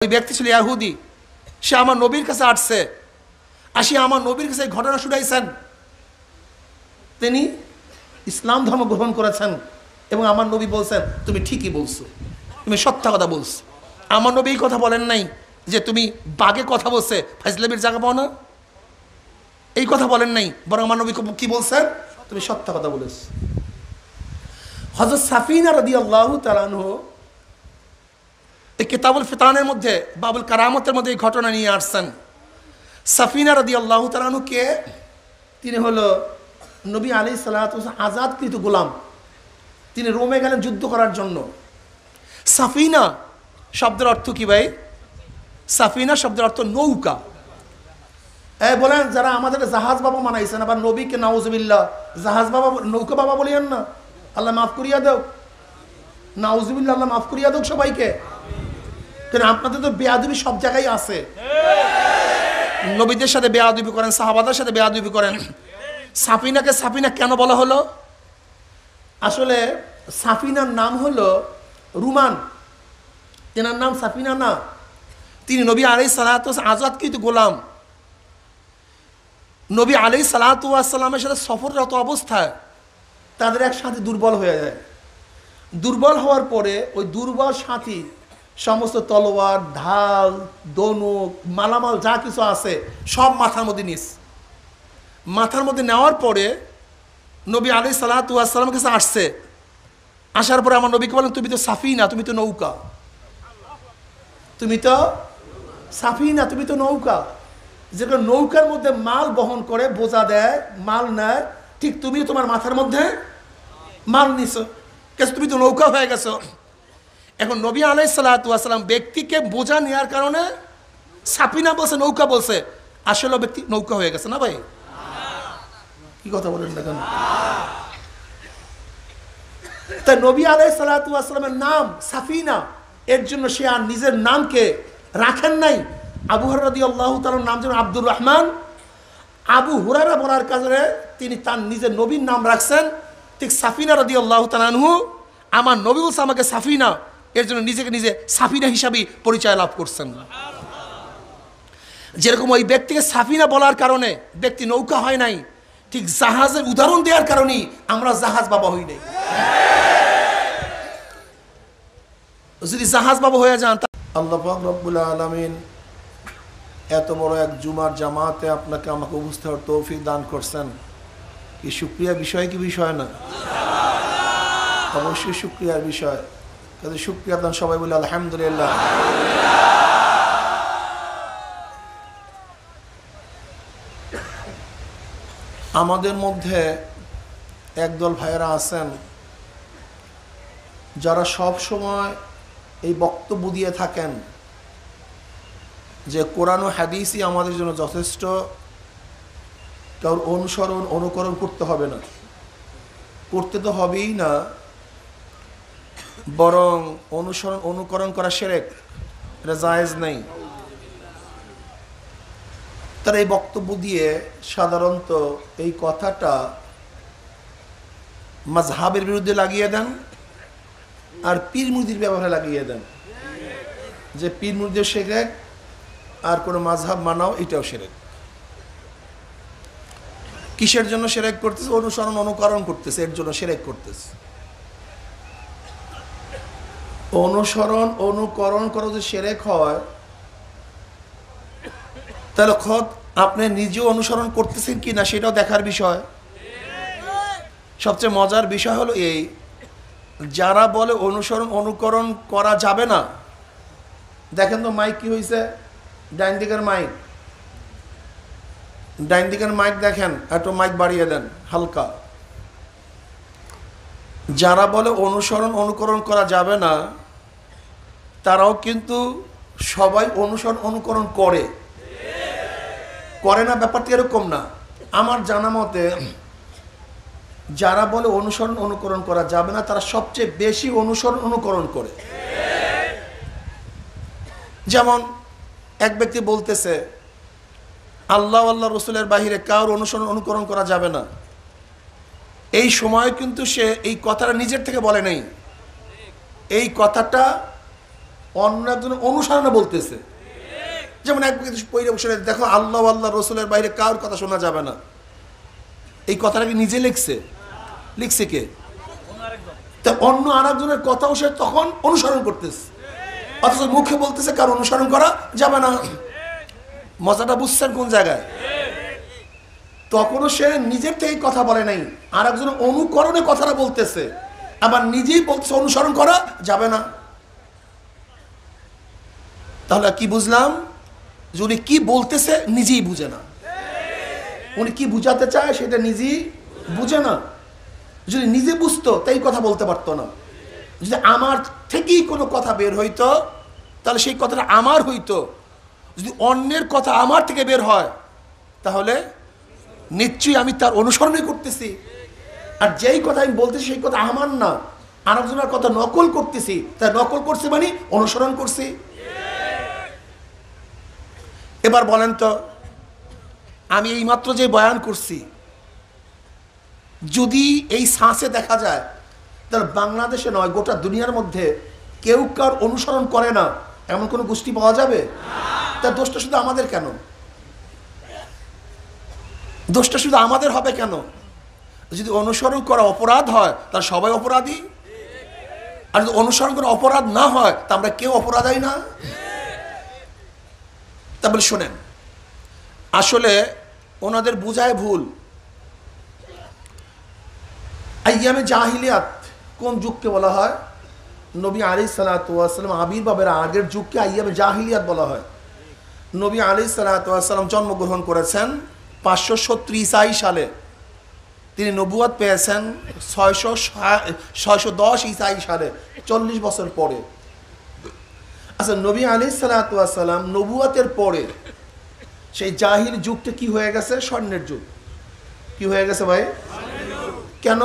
ওই ব্যক্তি ছিল ইয়াহুদি। সে আমার নবীর কাছে আসছে, আসি আমার নবীর কাছে ঘটনা শুনাইছেন। তিনি ইসলাম ধর্ম গ্রহণ করেছেন এবং আমার নবী বলছেন তুমি ঠিকই বলছো, তুমি সত্য কথা বলছো। আমার নবী এই কথা বলেন নাই যে তুমি বাগে কথা বলছে ফাইজলামির জায়গা পাও না, এই কথা বলেন নাই, বরং আমার নবী কি বলছেন, তুমি সত্য কথা বলেছ। হযরত সাফিনা রাদিয়াল্লাহু তাআলা আনহু এই কিতাবুল ফিতানের মধ্যে বাবুল কারামতের মধ্যে এই ঘটনা নিয়ে আসছেন। সাফিনা রাদিয়াল্লাহু তাআলা আনহু কে? তিনি হলো নবী আলাইহিস সালাতু ওয়াস সালাম আজাদকৃত গোলাম। তিনি রোমে গেলেন যুদ্ধ করার জন্য। সাফিনা শব্দের অর্থ কি ভাই? সাফিনা শব্দের অর্থ নৌকা। বলেন যারা আমাদের জাহাজ বাবা মানাইছেন, আবার নবীকে নাউজুবিল্লাহ জাহাজ বাবা নৌকা বাবা বলিয়েন না, আল্লাহ মাফ করিয়া দেও, নাউজুবিল্লাহ আল্লাহ মাফ করিয়া দেও সবাইকে। কেন আপনাদের তো বেয়াদবি সব জায়গায় আছে, নবীদের সাথে বেয়াদবি করেন, সাহাবাদের সাথে বেয়াদবি করেন। সাফিনাকে সাফিনা কেন বলা হলো? আসলে সাফিনার নাম হলো রুমান, তেনার নাম সাফিনা না। তিনি নবী আলাইহিস সালাতু ওয়াস সালাম আজাদকৃত গোলাম। নবী আলাইহিস সালাতু ওয়াস সালামের সাথে সফররত অবস্থায় তাদের এক সাথী দুর্বল হয়ে যায়। দুর্বল হওয়ার পরে ওই দুর্বল সাথী সমস্ত তলোয়ার, ঢাল, ধনুক, মালামাল যা কিছু আছে সব মাথার মধ্যে নিস। মাথার মধ্যে নেওয়ার পরে নবী আলাইহিস সালাতু ওয়াস সালামের কাছে আসছে। আসার পরে আমার নবীকে বলেন তুমি তো সাফিনা, তুমি তো নৌকা, তুমি তো সাফিনা, তুমি তো নৌকা। যেগুলো নৌকার মধ্যে মাল বহন করে বোঝা দেয়, মাল নেয়, ঠিক তুমিও তোমার মাথার মধ্যে মাল নিছো, তুমি তো নৌকা হয়ে গেছো। এখন নবী আলাইহিস সালাতু ওয়াস সালাম ব্যক্তিকে বোঝা নেওয়ার কারণে সাফিনা বলছে, নৌকা বলছে, আসলে ব্যক্তি নৌকা হয়ে গেছে না ভাই? কি কথা বলেন না কেন? তাই নবী আলাইহিস সালাতু ওয়াস সালামের নাম সাফিনা, এর জন্য সে আর নিজের নামকে রাখেন নাই। আবু হুরায়রা রাদিয়াল্লাহু তাআলার নাম যেমন আব্দুর রহমান, আবু হুরায়রা বলার কারণে তিনি তার নিজের নবীর নাম রাখছেন। ঠিক সাফিনা রাদিয়াল্লাহু তাআলা আনহু, আমার নবী বলছে আমাকে সাফিনা, এর জন্য নিজেকে নিজে সাফিনা হিসাবে পরিচয় লাভ করছেন। যেরকম ওই ব্যক্তিকে সাফিনা বলার কারণে ব্যক্তি নৌকা হয় নাই, ঠিক জাহাজের উদাহরণ দেওয়ার কারণেই আমরা জাহাজ বাবা হই নাই। যদি জাহাজ বাবা হয়ে যান, আল্লাহ পাক রব্বুল আলামিন এত বড় এক জুমার জামাতে আপনাকে আমাকে উপস্থিত হওয়ার তৌফিক দান করছেন। এই শুকরিয়া বিষয় কি বিষয় না? অবশ্যই শুকরিয়ার বিষয়। কাজে শুকরিয়া দান সবাই বলে আলহামদুলিল্লাহ। আমাদের মধ্যে একদল ভাইয়েরা আছেন যারা সব সময় এই বক্তব্য দিয়ে থাকেন যে কোরআন ও হাদিসই আমাদের জন্য যথেষ্ট, কারণ অনুসরণ অনুকরণ করতে হবে না, করতে তো হবেই না, বরং অনুসরণ অনুকরণ করা শিরক, এটা জায়েজ নেই। তারা এই বক্তব্য দিয়ে সাধারণত এই কথাটা মাযহাবের বিরুদ্ধে লাগিয়ে দেন আর পীর মুরিদির ব্যবহারে লাগিয়ে দেন, যে পীর মুরিদিও শিরক আর কোনো মাযহাব মানাও এটাও শিরক। কিসের জন্য শিরক করতেছে? অনুসরণ অনুকরণ করতেছে, এর জন্য শিরক করতেছে। অনুসরণ অনুকরণ করা যদি শিরক হয়, তাহলে খোদ আপনি নিজেও অনুসরণ করতেছেন কি না সেটাও দেখার বিষয়। সবচেয়ে মজার বিষয় হলো এই, যারা বলে অনুসরণ অনুকরণ করা যাবে না, দেখেন তো মাইক কি হয়েছে, ডাইন দিকের মাইক, ডাইন দিকের মাইক দেখেন, একটু মাইক বাড়িয়ে দেন হালকা। যারা বলে অনুসরণ অনুকরণ করা যাবে না, তারাও কিন্তু সবাই অনুসরণ অনুকরণ করে না, ব্যাপারটা এরকম না। আমার জানা মতে যারা বলে অনুসরণ অনুকরণ করা যাবে না, তারা সবচেয়ে বেশি অনুসরণ অনুকরণ করে। যেমন এক ব্যক্তি বলতেছে আল্লাহ আল্লাহ রসুলের বাহিরে কারোর অনুসরণ অনুকরণ করা যাবে না, এই সময় কিন্তু সে এই কথাটা নিজের থেকে বলে নাই, এই কথাটা অন্য একজন অনুসরণে বলতেছে। যেমন এক ব্যক্তি পয়রা বসে দেখো আল্লাহ আল্লাহ রসুলের বাইরে কার কথা শোনা যাবে না, এই কথাটাকে নিজে লিখছে কে? তা অন্য আরেকজনের কথাও সে তখন অনুসরণ করতেছে, অথচ মুখে বলতেছে কার অনুসরণ করা যাবে না। মজাটা বুঝছেন কোন জায়গায়? তখনও সে নিজের থেকে কথা বলে নাই, আর একজন অনুকরণে কথাটা বলতেছে, আবার নিজেই বলতেছে অনুসরণ করা যাবে না। তাহলে কি বুঝলাম? যে উনি কি বলতেছে নিজেই বুঝে না, উনি কি বুঝাতে চায় সেটা নিজেই বুঝে না। যদি নিজে বুঝতো তাই কথা বলতে পারতো না। যদি আমার থেকেই কোনো কথা বের হইতো তাহলে সেই কথাটা আমার হইতো। যদি অন্যের কথা আমার থেকে বের হয় তাহলে নিশ্চয়ই আমি তার অনুসরণই করতেছি। আর যেই কথা আমি বলতেছি সেই কথা আমার না, আরেকজনের কথা নকল করতেছি, তাই নকল করছি মানে অনুসরণ করছি। এবার বলেন তো, আমি এইমাত্র যে বয়ান করছি যদি এই শ্বাসে দেখা যায় তাহলে বাংলাদেশে নয় গোটা দুনিয়ার মধ্যে কেউ কার অনুসরণ করে না এমন কোনো গোষ্ঠী পাওয়া যাবে? তার দোষটা শুধু আমাদের কেন? দোষটা শুধু আমাদের হবে কেন? যদি অনুসরণ করা অপরাধ হয় তাহলে সবাই অপরাধী, আর যদি অনুসরণ করা অপরাধ না হয় তা আমরা কেউ অপরাধী না। তা বলে শোনেন, আসলে ওনাদের বুঝায় ভুল। আইয়ামে জাহিলিয়াত কোন যুগকে বলা হয়? নবী আলাইহিস সালাতু ওয়াস সালাম আবির্ভাবের আগের যুগকে আইয়ামে জাহিলিয়াত বলা হয়। নবী আলাইহিস সালাতু ওয়াস সালাম জন্মগ্রহণ করেছেন 570 ঈসাই সালে, তিনি নবুয়ত পেয়েছেন 610 ঈসাই সালে, 40 বছর পরে। আচ্ছা, নবী আলাইহিস সালাতু ওয়াস সালাম নবুয়তের পরে সেই জাহিল যুগটা কি হয়ে গেছে? স্বর্ণের যুগ। কি হয়ে গেছে ভাই? কেন?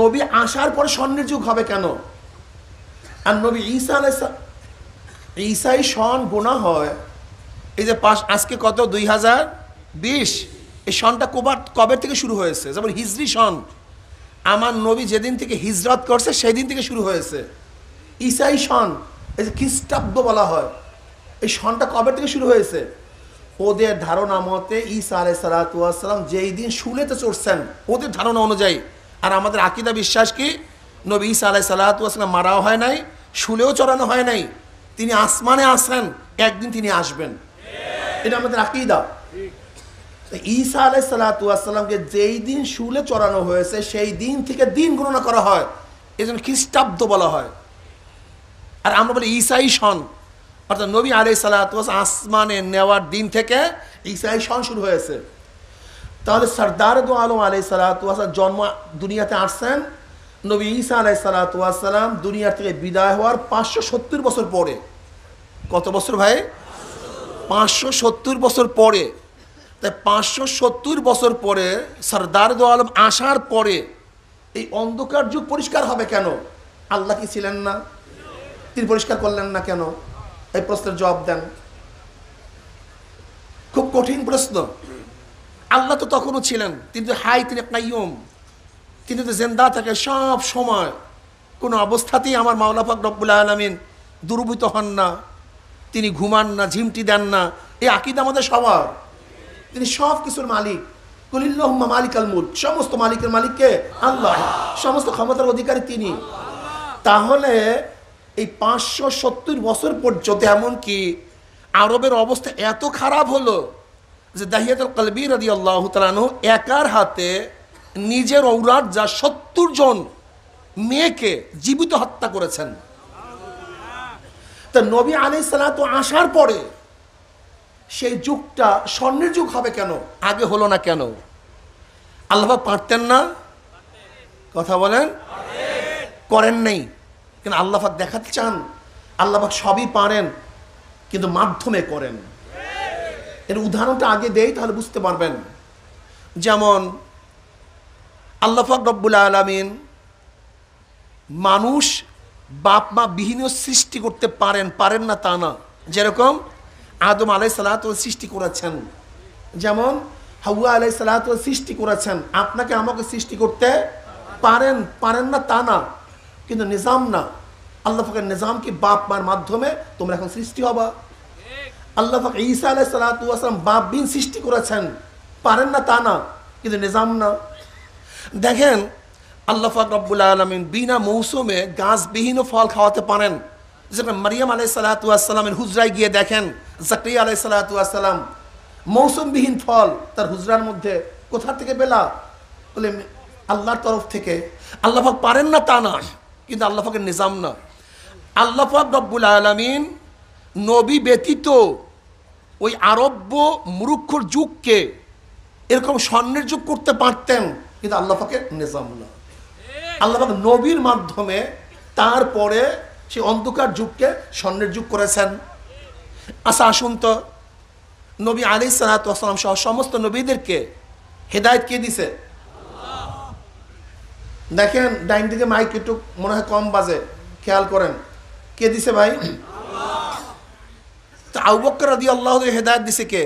নবী আসার পর স্বর্ণের যুগ হবে কেন? আর নবী ঈসা ঈসাই সন গোনা হয় এই যে আজকে কত 2020, এই সনটা কবে থেকে শুরু হয়েছে? যেমন হিজরি সন, আমার নবী যেদিন থেকে হিজরত করছে সেই দিন থেকে শুরু হয়েছে। ঈসাই সন, এই যে খ্রিস্টাব্দ বলা হয়, এই সনটা কবে থেকে শুরু হয়েছে? ওদের ধারণা মতে ঈসা আলাইহিস সালাতু ওয়াস সালাম যেই দিন শুলেতে চড়ছেন ওদের ধারণা অনুযায়ী। আর আমাদের আকীদা বিশ্বাস কি? নবী ঈসা আলাইহিস সালাতু ওয়াস সালাম মারাও হয় নাই, শুলেও চড়ানো হয় নাই, তিনি আসমানে আসেন, একদিন তিনি আসবেন, এটা আমাদের আকীদা। ঈসা আলাইহিস সালাতু ওয়াস সালামকে যেই দিন শুলে চড়ানো হয়েছে সেই দিন থেকে দিন গণনা করা হয়, এজন্য খ্রিস্টাব্দ বলা হয়। আর আমরা বলি ঈসাই সন, অর্থাৎ নবী আলাইহিস সালাতু ওয়াস আসমানে নেওয়ার দিন থেকে ঈসাই সন শুরু হয়েছে। তাহলে সরদার দো আলম আলাইহিস সালাতু ওয়াস জন্ম দুনিয়াতে আসছেন নবী ঈসা আলাইহিস সালাতু ওয়াস সালাম দুনিয়া থেকে বিদায় হওয়ার 570 বছর পরে। কত বছর ভাই? 570 বছর পরে। তাই 570 বছর পরে সরদার দো আলম আসার পরে এই অন্ধকার যুগ পরিষ্কার হবে কেন? আল্লাহ কি ছিলেন না? তিনি পরিষ্কার করলেন না কেন? এই প্রশ্নের জবাব দেন। খুব কঠিন প্রশ্ন। আল্লাহ তো তখনও ছিলেন, তিনি তো হাই, তিনি কাইয়ুম, তিনি তো জিন্দা থাকে সব সময়, কোনো অবস্থাতেই আমার মাওলা পাক রব্বুল আলামিন দুর্বৃত হন না, তিনি ঘুমান না, ঝিমটি দেন না, এই আকীদা আমাদের সবার। তিনি সব কিছুর মালিক। কুলিল্লাহুম্মা মালিকাল মুলক, সমস্ত মালিকের মালিককে আল্লাহ, সমস্ত ক্ষমতার অধিকারী তিনি। তাহলে এই 570 বছর পর্যন্ত এমনকি আরবের অবস্থা এত খারাপ হলো যে দাহিয়াতুল কলবি রাদিয়াল্লাহু তাআলা আনহু একার হাতে নিজের ঔলাদ যা 70 জন মেয়েকে জীবিত হত্যা করেছেন। তা নবী আলাইহিস সালাতু আসার পরে সেই যুগটা স্বর্ণের যুগ হবে কেন? আগে হলো না কেন? আল্লাহ পারতেন না? কথা বলেন। করেন নাই কিন্তু আল্লাহ পাক দেখাতে চান আল্লাহ পাক সবই পারেন, কিন্তু মাধ্যমে করেন। এর উদাহরণটা আগে দেই তাহলে বুঝতে পারবেন। যেমন আল্লাহ পাক রব্বুল আলামিন মানুষ বাপ মা বিহীন সৃষ্টি করতে পারেন না তা না। যেরকম আদম আলাইহিস সালাতু সৃষ্টি করেছেন, যেমন হাওয়া আলাইহিস সালাতু সৃষ্টি করেছেন, আপনাকে আমাকে সৃষ্টি করতে পারেন না তা না, কিন্তু নিজাম না, আল্লাহ পাকের নিজাম কি বাপ মার মাধ্যমে তোমরা এখন সৃষ্টি হবা। আল্লাহ পাক ঈসা আলাইহিস সালাতু ওয়াস সালাম বাপ বিন সৃষ্টি করেছেন, পারেন না তা না, কিন্তু নিজাম না। দেখেন আল্লাহ পাক রব্বুল আলামিন বিনা মৌসুমে গাছবিহীন ফল খাওয়াতে পারেন। যেটা মারিয়াম আলাইহিস সালাতু ওয়াস সালামের হুজরায় গিয়ে দেখেন জাকারিয়া আলাইহিস সালাতু ওয়াস সালাম মৌসুমবিহীন ফল তার হুজরার মধ্যে কোথা থেকে পেলা? বলে আল্লাহর তরফ থেকে। আল্লাহ পাক পারেন না তা না, কিন্তু আল্লাহ পাকের নিজাম না। আল্লাহ পাক রব্বুল আলামিন নবী ব্যতীত ওই আরব্য মুরুক্ষর যুগকে এরকম স্বর্ণের যুগ করতে পারতেন, কিন্তু আল্লাহ পাকের নিজাম না। আল্লাহ পাক নবীর মাধ্যমে তারপরে সেই অন্ধকার যুগকে স্বর্ণের যুগ করেছেন। আচ্ছা আসুন তো, নবী আলাইহিস সালাতু ওয়াস সালাম সহ সমস্ত নবীদেরকে হেদায়েত কে দিছে? দেখেন ডাইন দিকে মাইক একটু মনে হয় কম বাজে, খেয়াল করেন কে দিছে ভাই? তা আবু বকর রাদিয়াল্লাহু আনহু হেদায়েত দিছে কে?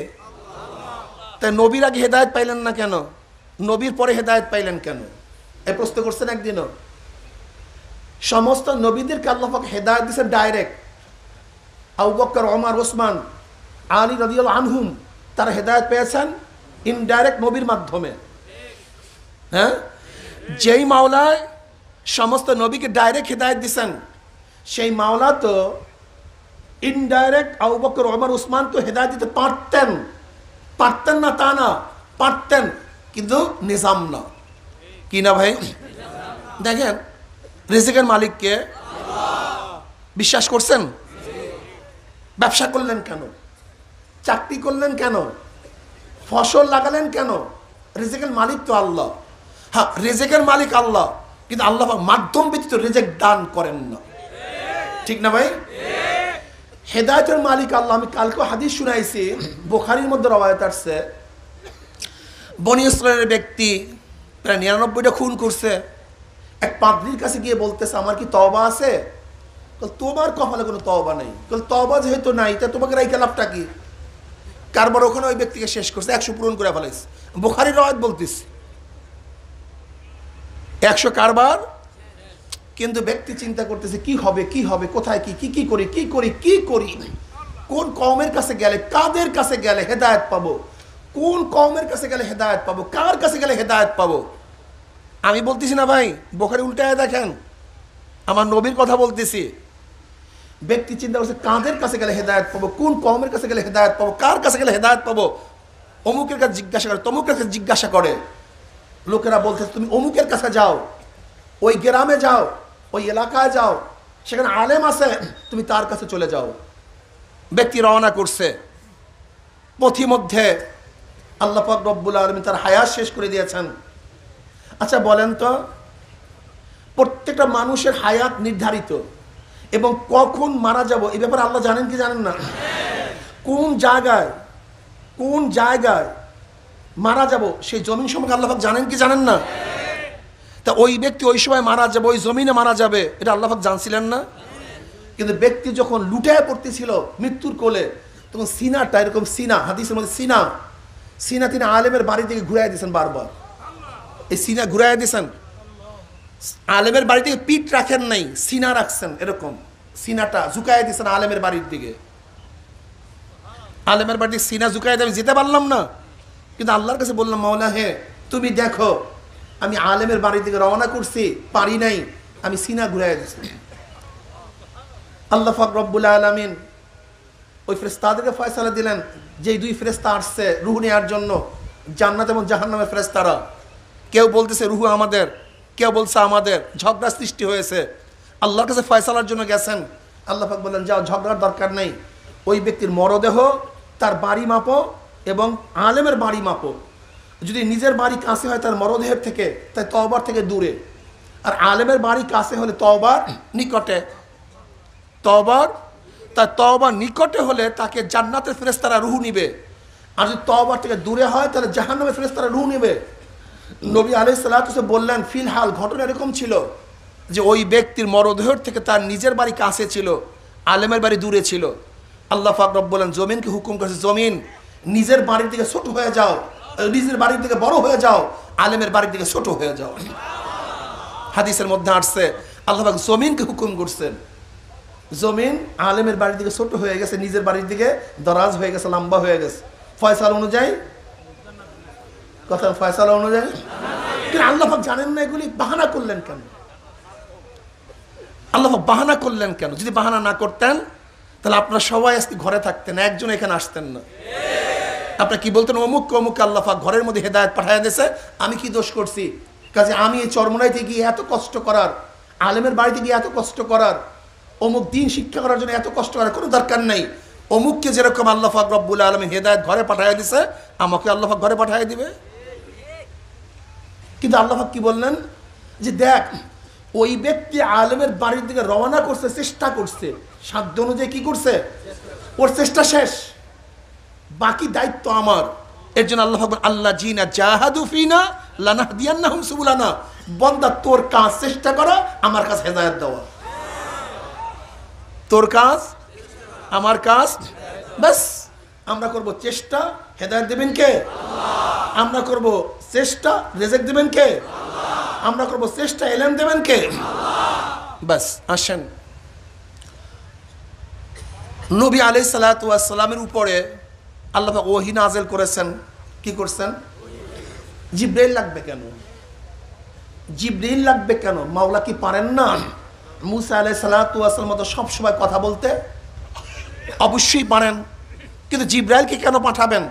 তাই নবীর আগে হেদায়েত পাইলেন না কেন? নবীর পরে হেদায়েত পাইলেন কেন? এই প্রশ্ন করছেন একদিনও? সমস্ত নবীদেরকে আল্লাহ পাক হেদায়েত দিছে ডাইরেক্ট। আবু বকর, ওমর, ওসমান, আলী রাদিয়াল্লাহু আনহুম তারা হেদায়েত পেয়েছেন ইনডাইরেক্ট নবীর মাধ্যমে। হ্যাঁ, যেই মাওলায় সমস্ত নবীকে ডাইরেক্ট হেদায়েত দিছেন সেই মাওলা তো ইনডাইরেক্ট আবু বকর, ওমর, ওসমান তো হেদায়েত দিতে পারতেন, পারতেন না তা না, পারতেন, কিন্তু নিজাম না। কি না ভাই? দেখেন রিজিকের মালিককে বিশ্বাস করছেন? ব্যবসা করলেন কেন? চাকরি করলেন কেন? ফসল লাগালেন কেন? রিজিকের মালিক তো আল্লাহ। হ্যাঁ, রিজিকের মালিক আল্লাহ, কিন্তু আল্লাহ মাধ্যম ব্যতীত রিজিক দান করেন না। ঠিক না ভাই? হেদায়েতের মালিক আল্লাহ। আমি কালকে হাদিস শুনাইছি, বুখারীর মধ্যে রওয়ায়াত আসছে, বনি ইসরাইলের ব্যক্তি প্রায় 99টা খুন করছে। এক পাদ্রীর কাছে গিয়ে বলতেছে আমার কি তওবা আছে? তোমার কপালে কোনো তওবা নেই। তওবা যেহেতু নাই তা তোমাকে রাইখা লাভটা কি? কারবার ওখানে ওই ব্যক্তিকে শেষ করছে, 100 পূরণ করে ফেলাইছে। বুখারীর রওয়ায়াত বলতেছে 100 কারবার। কিন্তু ব্যক্তি চিন্তা করতেছে কি হবে, কি হবে, কোথায় কি কি কি করি, কি করি, কি করি, কোন কওমের কাছে গেলে, কাদের কাছে গেলে হেদায়েত পাবো, কোন কওমের কাছে গেলে হেদায়েত পাবো, কার কাছে গেলে হেদায়েত পাবো। আমি বলতেছি না ভাই, বুখারী উল্টায় দেখেন, আমার নবীর কথা বলতেছি। ব্যক্তি চিন্তা করছে কাদের কাছে গেলে হেদায়েত পাবো, কোন কওমের কাছে গেলে হেদায়েত পাবো, কার কাছে গেলে হেদায়েত পাবো। অমুকের কাছে জিজ্ঞাসা করে, তমুকের কাছে জিজ্ঞাসা করে। লোকেরা বলতেছে তুমি অমুকের কাছে যাও, ওই গ্রামে যাও, ওই এলাকায় যাও, সেখানে আলেম আছে, তুমি তার কাছে চলে যাও। ব্যক্তি রওনা করছে, পথিমধ্যে আল্লাহ পাক রব্বুল আলামিন তার হায়াত শেষ করে দিয়েছেন। আচ্ছা বলেন তো, প্রত্যেকটা মানুষের হায়াত নির্ধারিত এবং কখন মারা যাব এই ব্যাপারে আল্লাহ জানেন কি জানেন না? কোন জায়গায় মারা যাব সেই জমিন সম্পর্কে আল্লাহ পাক জানেন কি জানেন না? তা ওই ব্যক্তি ওই সময় মারা যাবে, ওই জমিনে মারা যাবে, এটা আল্লাহ পাক জানছিলেন না? কিন্তু ব্যক্তি যখন লুটায় পড়তেছিল মৃত্যুর কোলে, তখন সিনাটা এরকম, সিনা হাদিসের মধ্যে সিনা তিনি আলেমের বাড়ি থেকে ঘুরাই দিয়েছেন বারবার। এই সিনা ঘুরাই দিয়েছেন, আলেমের বাড়ি থেকে পিঠ রাখেন নাই, সিনা রাখছেন, এরকম সিনাটা ঝুঁকাই দিয়েছেন আলেমের বাড়ির দিকে। আলেমের বাড়ি থেকে সিনা ঝুঁকাই দিয়ে আমি যেতে পারলাম না, কিন্তু আল্লাহর কাছে বললাম মাওলা হে তুমি দেখো, আমি আলেমের বাড়ি থেকে রওনা করছি, পারি নাই, আমি সিনা ঘুরাই দিয়েছি। আল্লাহ পাক রব্বুল আলামিন ওই ফেরেশতাদেরকে ফয়সালা দিলেন, যেই দুই ফেরেশতা আসছে রূহ নেওয়ার জন্য, জান্নাত এবং জাহান্নামের ফেরেশতারা। কেউ বলতেছে রূহ আমাদের, কেউ বলছে আমাদের, ঝগড়া সৃষ্টি হয়েছে। আল্লাহর কাছে ফয়সালার জন্য গেছেন। আল্লাহ পাক বললেন যাও, ঝগড়ার দরকার নেই, ওই ব্যক্তির মরদেহ, তার বাড়ি মাপো এবং আলেমের বাড়ি মাপো। যদি নিজের বাড়ি কাছে হয় তার মরদেহের থেকে, তাই তওবার থেকে দূরে, আর আলেমের বাড়ি কাছে হলে তওবার নিকটে। তওবার নিকটে হলে তাকে জান্নাতের ফেরেশতারা রূহ নিবে, আর যদি তওবার থেকে দূরে হয় তাহলে জাহান্নামের ফেরেশতারা রূহ নিবে। নবী আলাইহিস সালাতু ওয়াস সালাম বললেন ফিলহাল ঘটনা এরকম ছিল যে ওই ব্যক্তির মরদেহের থেকে তার নিজের বাড়ি কাছে ছিল, আলেমের বাড়ি দূরে ছিল। আল্লাহ পাক রব্বুল বলেন জমিনকে হুকুম করেছে, জমিন নিজের বাড়ির দিকে ছোট হয়ে যাও, নিজের বাড়ির দিকে বড় হয়ে যাও, আলেমের বাড়ির দিকে ছোট হয়ে যাও। হাদিসের মধ্যে আসছে আল্লাহ পাক জমিনকে হুকুম করছেন জমিন আলেমের বাড়ির দিকে ছোট হয়ে গেছে, নিজের বাড়ির দিকে দরাজ হয়ে গেছে, লম্বা হয়ে গেছে। ফয়সালা অনুযায়ী কথা, ফয়সালা অনুযায়ী। কিন্তু আল্লাহ পাক জানেন না এগুলি, বাহানা করলেন কেন? আল্লাহ পাক বাহানা করলেন কেন? যদি বাহানা না করতেন তাহলে আপনারা সবাই আজকে ঘরে থাকতেন, একজন এখানে আসতেন না। আপনারা কি বলতেন? অমুককে অমুককে আল্লাহ পাক ঘরের মধ্যে হেদায়েত পাঠিয়ে দিয়েছে, আমি কি দোষ করছি? কাজে আমি এই চরমনাইতে গিয়ে এত কষ্ট করার, আলেমের বাড়িতে গিয়ে এত কষ্ট করার, অমুক দিন শিক্ষা করার জন্য এত কষ্ট করার কোনো দরকার নাই। অমুককে যেরকম আল্লাহ পাক রব্বুল আলামিন হেদায়েত ঘরে পাঠিয়ে দিয়েছে, আমাকে আল্লাহ পাক ঘরে পাঠিয়ে দিবে। কিন্তু আল্লাহ পাক কি বললেন? যে দেখ, ওই ব্যক্তি আলেমের বাড়ির দিকে রওনা করছে, চেষ্টা করছে, সাধ্য অনুযায়ী কি করছে, ওর চেষ্টা শেষ, বাকি দায়িত্ব আমার। এর জন্য আল্লাহ পাক আল্লাহ জিনা জাহাদু ফিনা লানাহদিয়ান্নাহুম সুবুলানা, বান্দা তোর কাজ চেষ্টা করা, আমার কাছে হেদায়েত দেওয়া। তোর কাজ আমার কাজ, বাস। আমরা করব চেষ্টা, হেদায়েত দেবেন কে? আল্লাহ। আমরা করব চেষ্টা, রিজিক দেবেন কে? আল্লাহ। আমরা করব চেষ্টা, ইলম দেবেন কে? আল্লাহ। বাস। আসেন, নবী আলাইহিস সালাতু ওয়াস সালামের উপরে আল্লাহ পাক ওহী নাযিল করেছেন। কি করছেন? জিবরাইল লাগবে কেন? জিবরাইল লাগবে কেন? মাওলা কি পারেন না মুসা আলাইহিস সালাতু ওয়াস সালামের মতো সব সময় কথা বলতে? অবশ্যই পারেন, কিন্তু জিবরাইলকে কেন পাঠাবেন?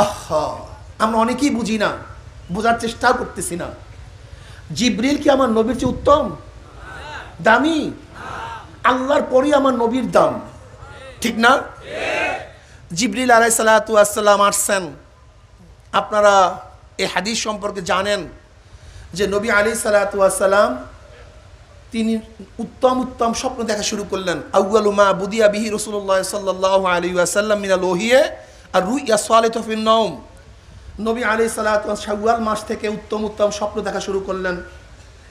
আহা, আমরা অনেকেই বুঝি না, বোঝার চেষ্টাও করতেছি না। জিবরিল কি আমার নবীর চেয়ে উত্তম, দামি? আল্লাহর পরই আমার নবীর দাম, ঠিক না? জিবরিল আলাইহিস সালাতু ওয়াস সালাম আসছেন। আপনারা এই হাদিস সম্পর্কে জানেন যে নবী আলাইহিস সালাতু ওয়াস সালাম তিনি উত্তম উত্তম স্বপ্ন দেখা শুরু করলেন। আউয়ালু মা বুদিয়া বিহি রাসূলুল্লাহ সাল্লাল্লাহু আলাইহি ওয়াসাল্লাম মিনাল ওহিয়ে আর রুইয়া সালিতু ফিন নাওম। নবী আলাইহিস সালাতু ওয়াস শাওয়াল মাস থেকে উত্তম উত্তম স্বপ্ন দেখা শুরু করলেন,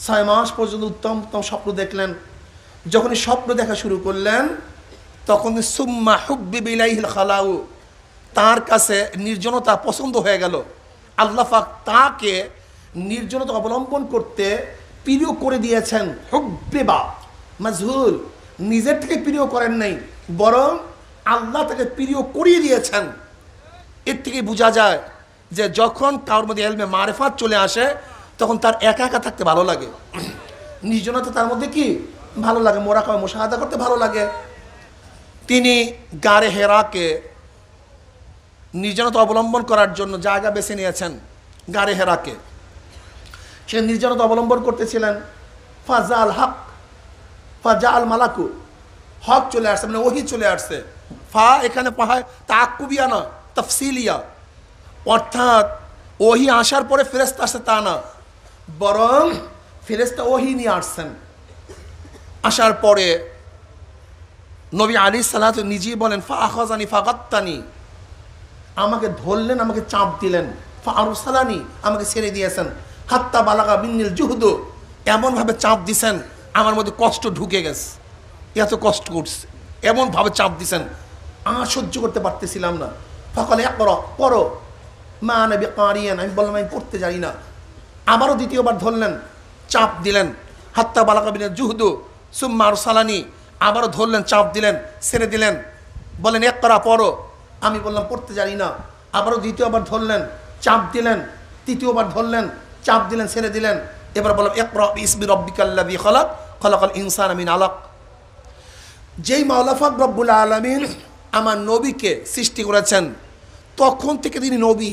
6 মাস পর্যন্ত উত্তম উত্তম স্বপ্ন দেখলেন। যখনই স্বপ্ন দেখা শুরু করলেন তখন সুম্মা হুব্বিব ইলাইহিল খালাউ, তার কাছে নির্জনতা পছন্দ হয়ে গেল। আল্লাহ পাক তাকে নির্জনতা অবলম্বন করতে প্রিয় করে দিয়েছেন। হুব্বিবা মাজহুল, নিজের থেকে প্রিয় করেন নাই, বরং আল্লাহ তাকে প্রিয় করিয়ে দিয়েছেন। এর থেকে বোঝা যায় যে যখন কারোর মধ্যে ইলমে মারিফাত চলে আসে তখন তার একা একা থাকতে ভালো লাগে, নির্জনতা তার মধ্যে কি ভালো লাগে, মোরাকাবা মুশাহাদা করতে ভালো লাগে। তিনি গারে হেরাকে নির্জনতা অবলম্বন করার জন্য জায়গা বেছে নিয়েছেন। গারে হেরাকে সে নির্জনতা অবলম্বন করতেছিলেন। ফাজাল হক, ফাজাল মালাকু, হক চলে আসছে, মানে ওহি চলে আসছে। ফা এখানে পাহায় তাকুবিয়া না, তফসিলিয়া, অর্থাৎ ওহি আসার পরে ফেরেশতা আসছে তা না, বরং ফেরেশতা ওহি নিয়ে আসছেন। আসার পরে নবী আলাইহিস সালাতু নিজেই বলেন ফা আখাযানি ফাগাত্তানি, আমাকে ধরলেন, আমাকে চাপ দিলেন। ফা আরসালানি, আমাকে ছেড়ে দিয়েছেন। হাত্তা বালাগা বিন্নিল জুহদ, এমনভাবে চাপ দিছেন আমার মধ্যে কষ্ট ঢুকে গেছে, এত কষ্ট করছে, এমনভাবে চাপ দিছেন সহ্য করতে পারতেছিলাম না। ফকালে ইকরা, পড়ো। মা আনা বিকারিয়ান, আমি বললাম আমি পড়তে জানি না। আবারও দ্বিতীয়বার ধরলেন, চাপ দিলেন। হাত্তা বালাগা বিন্নিল জুহদ সুম্মা আরসালানি, আবারও ধরলেন, চাপ দিলেন, ছেড়ে দিলেন, বলেন ইকরা, পড়ো। আমি বললাম পড়তে জানি না। আবারও দ্বিতীয়বার ধরলেন, চাপ দিলেন, তৃতীয়বার ধরলেন, চাপ দিলেন, ছেড়ে দিলেন। এবার বললাম ইকরা বিসমি রাব্বিকাল্লাযী খালাক, খালাকাল ইনসানা মিন আলাক। যেই মাওলা পাক রব্বুল আলামিন আমার নবীকে সৃষ্টি করেছেন তখন থেকে তিনি নবী।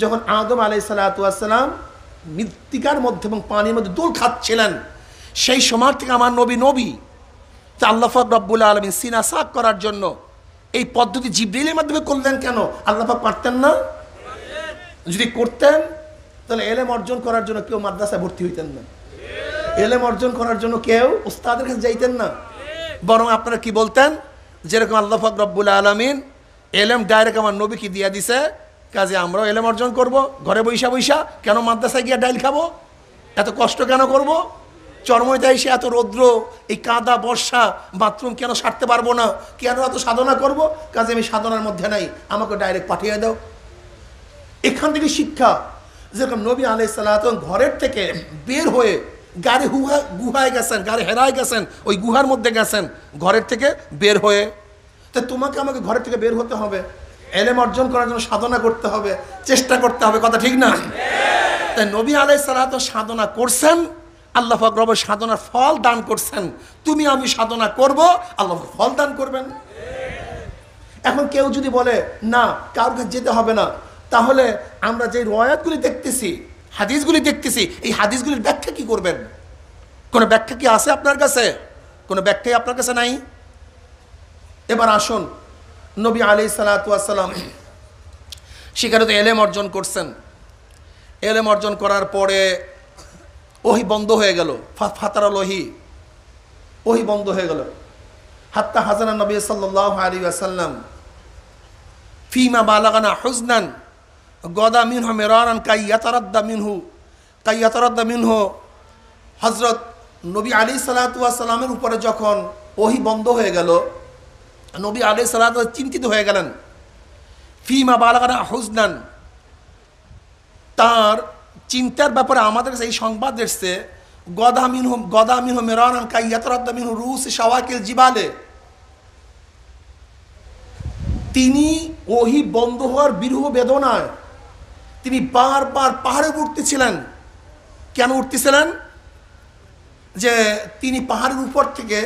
যখন আদম আলাইহিস সালাতু ওয়াস সালাম মৃত্তিকার মধ্যে এবং পানির মধ্যে দোল খাচ্ছিলেন সেই সময় থেকে আমার নবী নবী। তা আল্লাহ পাক রব্বুল আলামিন সিনা সাক করার জন্য এই পদ্ধতি জিবরিলের মাধ্যমে করলেন কেন? আল্লাহ পাক পারতেন না? যদি করতেন তাহলে এলেম অর্জন করার জন্য কেউ মাদ্রাসায় ভর্তি হইতেন না, এলেম অর্জন করার জন্য কেউ উস্তাদের কাছে যাইতেন না। বরং আপনারা কি বলতেন, যেরকম আল্লাহ পাক রব্বুল আলামিন এলেম ডাইরেক্ট আমার নবীকে দিয়ে দিছে, কাজে আমরাও এলেম অর্জন করব। ঘরে বৈশা বৈশা কেন মাদ্রাসায় গিয়ে ডাইল খাবো, এত কষ্ট কেন করব? চরমইতে এসে এত রৌদ্র, এই কাদা বর্ষা, বাথরুম কেন সারতে পারবো না, কেন এত সাধনা করব? কাজে আমি সাধনার মধ্যে নাই, আমাকে ডাইরেক্ট পাঠিয়ে দাও। এখান থেকে শিক্ষা। যেরকম নবী আলাইহিস সালাতু ঘরের থেকে বের হয়ে গাড়ি গুহায় গেছেন, গাড়ি হেরায় গেছেন, ওই গুহার মধ্যে গেছেন ঘরের থেকে বের হয়ে। তো তোমাকে আমাকে ঘরের থেকে বের হতে হবে, এলেম অর্জন করার জন্য সাধনা করতে হবে, চেষ্টা করতে হবে, কথা ঠিক না? তাই নবী আলাইহিস সালাতু সাধনা করছেন, আল্লাহ পাক রব সাধনার ফল দান করছেন। তুমি আমি সাধনা করব, আল্লাহ ফল দান করবেন। এখন কেউ যদি বলে না কারোর কাছে যেতে হবে না, তাহলে আমরা যে রওয়ায়াতগুলি দেখতেছি, হাদিসগুলি দেখতেছি, এই হাদিসগুলির ব্যাখ্যা কি করবেন? কোনো ব্যাখ্যা কি আছে আপনার কাছে? কোনো ব্যাখ্যাই আপনার কাছে নাই। এবার আসুন, নবী আলাইহিস সালাতু ওয়াসসালাম সেখানে তো এলেম অর্জন করছেন। এলেম অর্জন করার পরে ওহি বন্ধ হয়ে গেল, ফাতারাল ওহি বন্ধ হয়ে গেল। হাত্তা হাজানা নবী সাল্লাল্লাহু আলাইহি ওয়াসাল্লাম ফিমা বালাগানা হুজনান গদা মিনহু মিরারান কাইয়াতারাদ্দা মিনহু। হযরত নবী আলাইহিস সালাতু ওয়াসসালামের উপরে যখন ওহি বন্ধ হয়ে গেল, নবী আলাইহিস সালাতু চিন্তিত হয়ে গেলেন। ফিমা বালাগানা হুজনান, তার চিন্তার ব্যাপারে আমাদের কাছে এই সংবাদ এসছে, গদা মিনহু মিরারান কাইয়াতারাদ্দা মিনহু রুউসি শাওয়াকিল জিবালে। তিনি ওহি বন্ধ হওয়ার বিরহ বেদনায় তিনি বারবার পাহাড়ে উঠতেছিলেন। কেন উঠতেছিলেন? যে তিনি পাহাড়ের উপর থেকে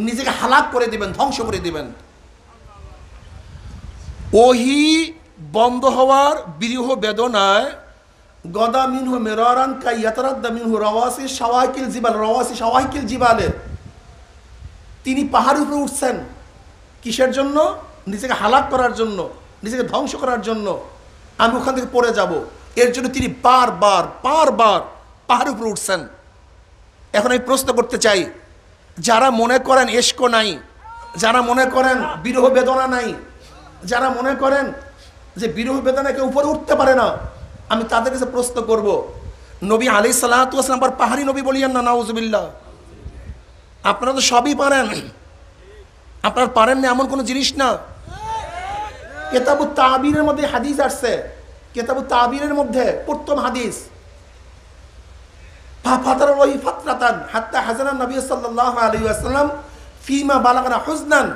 নিজেকে হালাক করে দিবেন, ধ্বংস করে দিবেন। ওহি বন্ধ হওয়ার বিরহ বেদনায় গদা মিনহু মিরারান কাইয়াতারাদ্দা মিনহু রাওয়াসি শাওয়াকিল জিবালে তিনি পাহাড়ের উপরে উঠছেন। কিসের জন্য? নিজেকে হালাক করার জন্য, নিজেকে ধ্বংস করার জন্য। আমি ওখান থেকে পড়ে যাব, এর জন্য তিনি বারবার পাহাড়ের উপরে উঠছেন। এখন আমি প্রশ্ন করতে চাই, যারা মনে করেন ইশক নাই, যারা মনে করেন বিরহ বেদনা নাই, যারা মনে করেন যে বিরহ বেদনা কেউ উপরে উঠতে পারে না, আমি তাদের কাছে প্রশ্ন করব, নবী আলাইহিস সালাতু ওয়াসসালাম আবার পাহাড়ি নবী বলিয়েন না? নাউজুবিল্লাহ। আপনারা তো সবই পারেন, আপনারা পারেন না এমন কোনো জিনিস না। কিতাবুত তাবিরের মধ্যে হাদিস আসছে, কিতাবুত তাবিরের মধ্যে প্রথম হাদিস, ফাতারাল্লাহি ফাতরাতান হাত্তা হাজানান নবী সাল্লাল্লাহু আলাইহি ওয়াসাল্লাম ফিমা বালাগানা হুজনান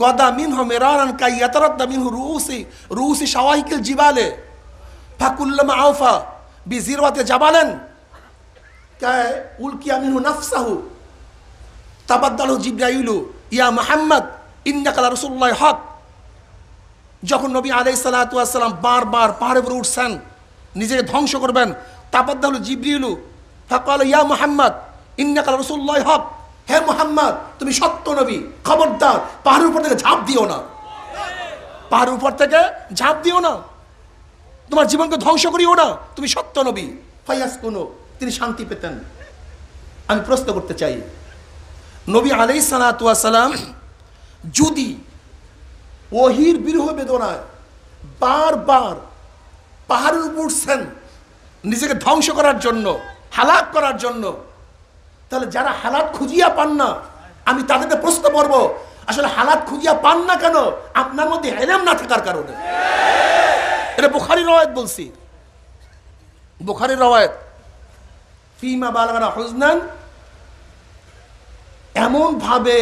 গদা মিনহু মিরারান কাইয়াতারাদ্দা মিনহু রুউসি শাওয়াইকিল জিবালে ফাকুল্লামা আওফা বিজিরওয়াতি জাবালান উলকিয়া মিনহু নাফসাহু তাবাদদালু জিবরাইলু ইয়া মুহাম্মদ ইন্নাকা রাসূলুল্লাহ হক। যখন নবী আলাইহিস সালাতু ওয়াসসালাম বারবার পাহাড়ের উপরে উঠছেন, নিজেকে ধ্বংস করবেন, তাবাদদালু জিবরিলু ফাকাল ইয়া মুহাম্মদ ইন্নাকা রাসূলুল্লাহ হক, হে মুহাম্মদ তুমি সত্য নবী, খবরদার পাহাড়ের উপর থেকে ঝাঁপ দিও না, পাহাড়ের উপর থেকে ঝাঁপ দিও না, তোমার জীবনকে ধ্বংস করিও না, তুমি সত্য নবী। ফায়াসকুনু, তিনি শান্তি পেতেন। আমি প্রশ্ন করতে চাই, নবী আলাইহিস সালাতু ওয়াসসালাম যদি ওহির বিরহ বেদনায় বারবার পাহাড়ের উপর উঠছেন নিজেকে ধ্বংস করার জন্য, হালাক করার জন্য, তাহলে যারা হালাত খুঁজিয়া পান না, আমি তাদেরকে প্রশ্ন করব, আসলে হালাত খুঁজিয়া পান না কেন? আপনার মধ্যে ইলম না থাকার কারণে। এটা বুখারীর রওয়ায়াত বলছি, বুখারীর রওয়ায়াত। ফিমা বালাগানা হুজনান, এমন ভাবে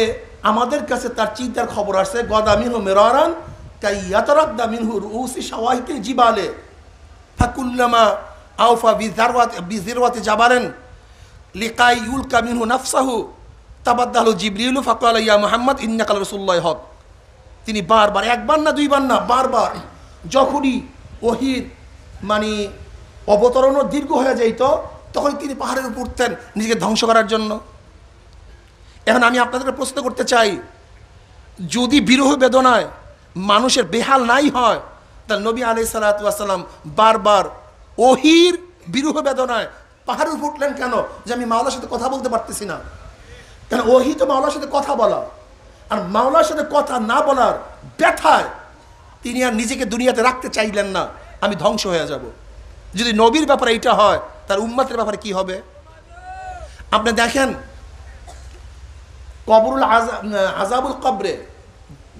আমাদের কাছে তার চিন্তার খবর আসছে, গদা মিনহু মিরারান কাইয়াতারাদ্দা মিনহু রুউসি শাওয়াইকিল জিবালে ফাকুল্লামা আওফা বিজিরওয়াতি জাবালান লিকাই ইউলকা মিনহু নাফসাহু তাবাদদালু জিবরিলু ফাকালা ইয়া মুহাম্মদ ইন্নাকা রাসূলুল্লাহ হক। তিনি বারবার, একবার না দুইবার না, বারবার যখনই ওহির মানে অবতরণও দীর্ঘ হয়ে যাইত, তখন তিনি পাহাড়ের উপর উঠতেন নিজেকে ধ্বংস করার জন্য। এখন আমি আপনাদেরকে প্রশ্ন করতে চাই, যদি বিরহ বেদনায় মানুষের বেহাল নাই হয়, তাহলে নবী আলাইহিস সালাতু ওয়াসসালাম বারবার ওহির বিরহ বেদনায় পাহাড়ের উপর উঠলেন কেন? যে আমি মাওলার সাথে কথা বলতে পারতেছি না। কেন? ওহি তো মাওলার সাথে কথা বলা, আর মাওলার সাথে কথা না বলার ব্যথায় তিনি আর নিজেকে দুনিয়াতে রাখতে চাইলেন না, আমি ধ্বংস হয়ে যাব। যদি নবীর ব্যাপারে এইটা হয়, তার উম্মতের ব্যাপারে কি হবে? আপনি দেখেন, কবরুল আযাবুল কবরে,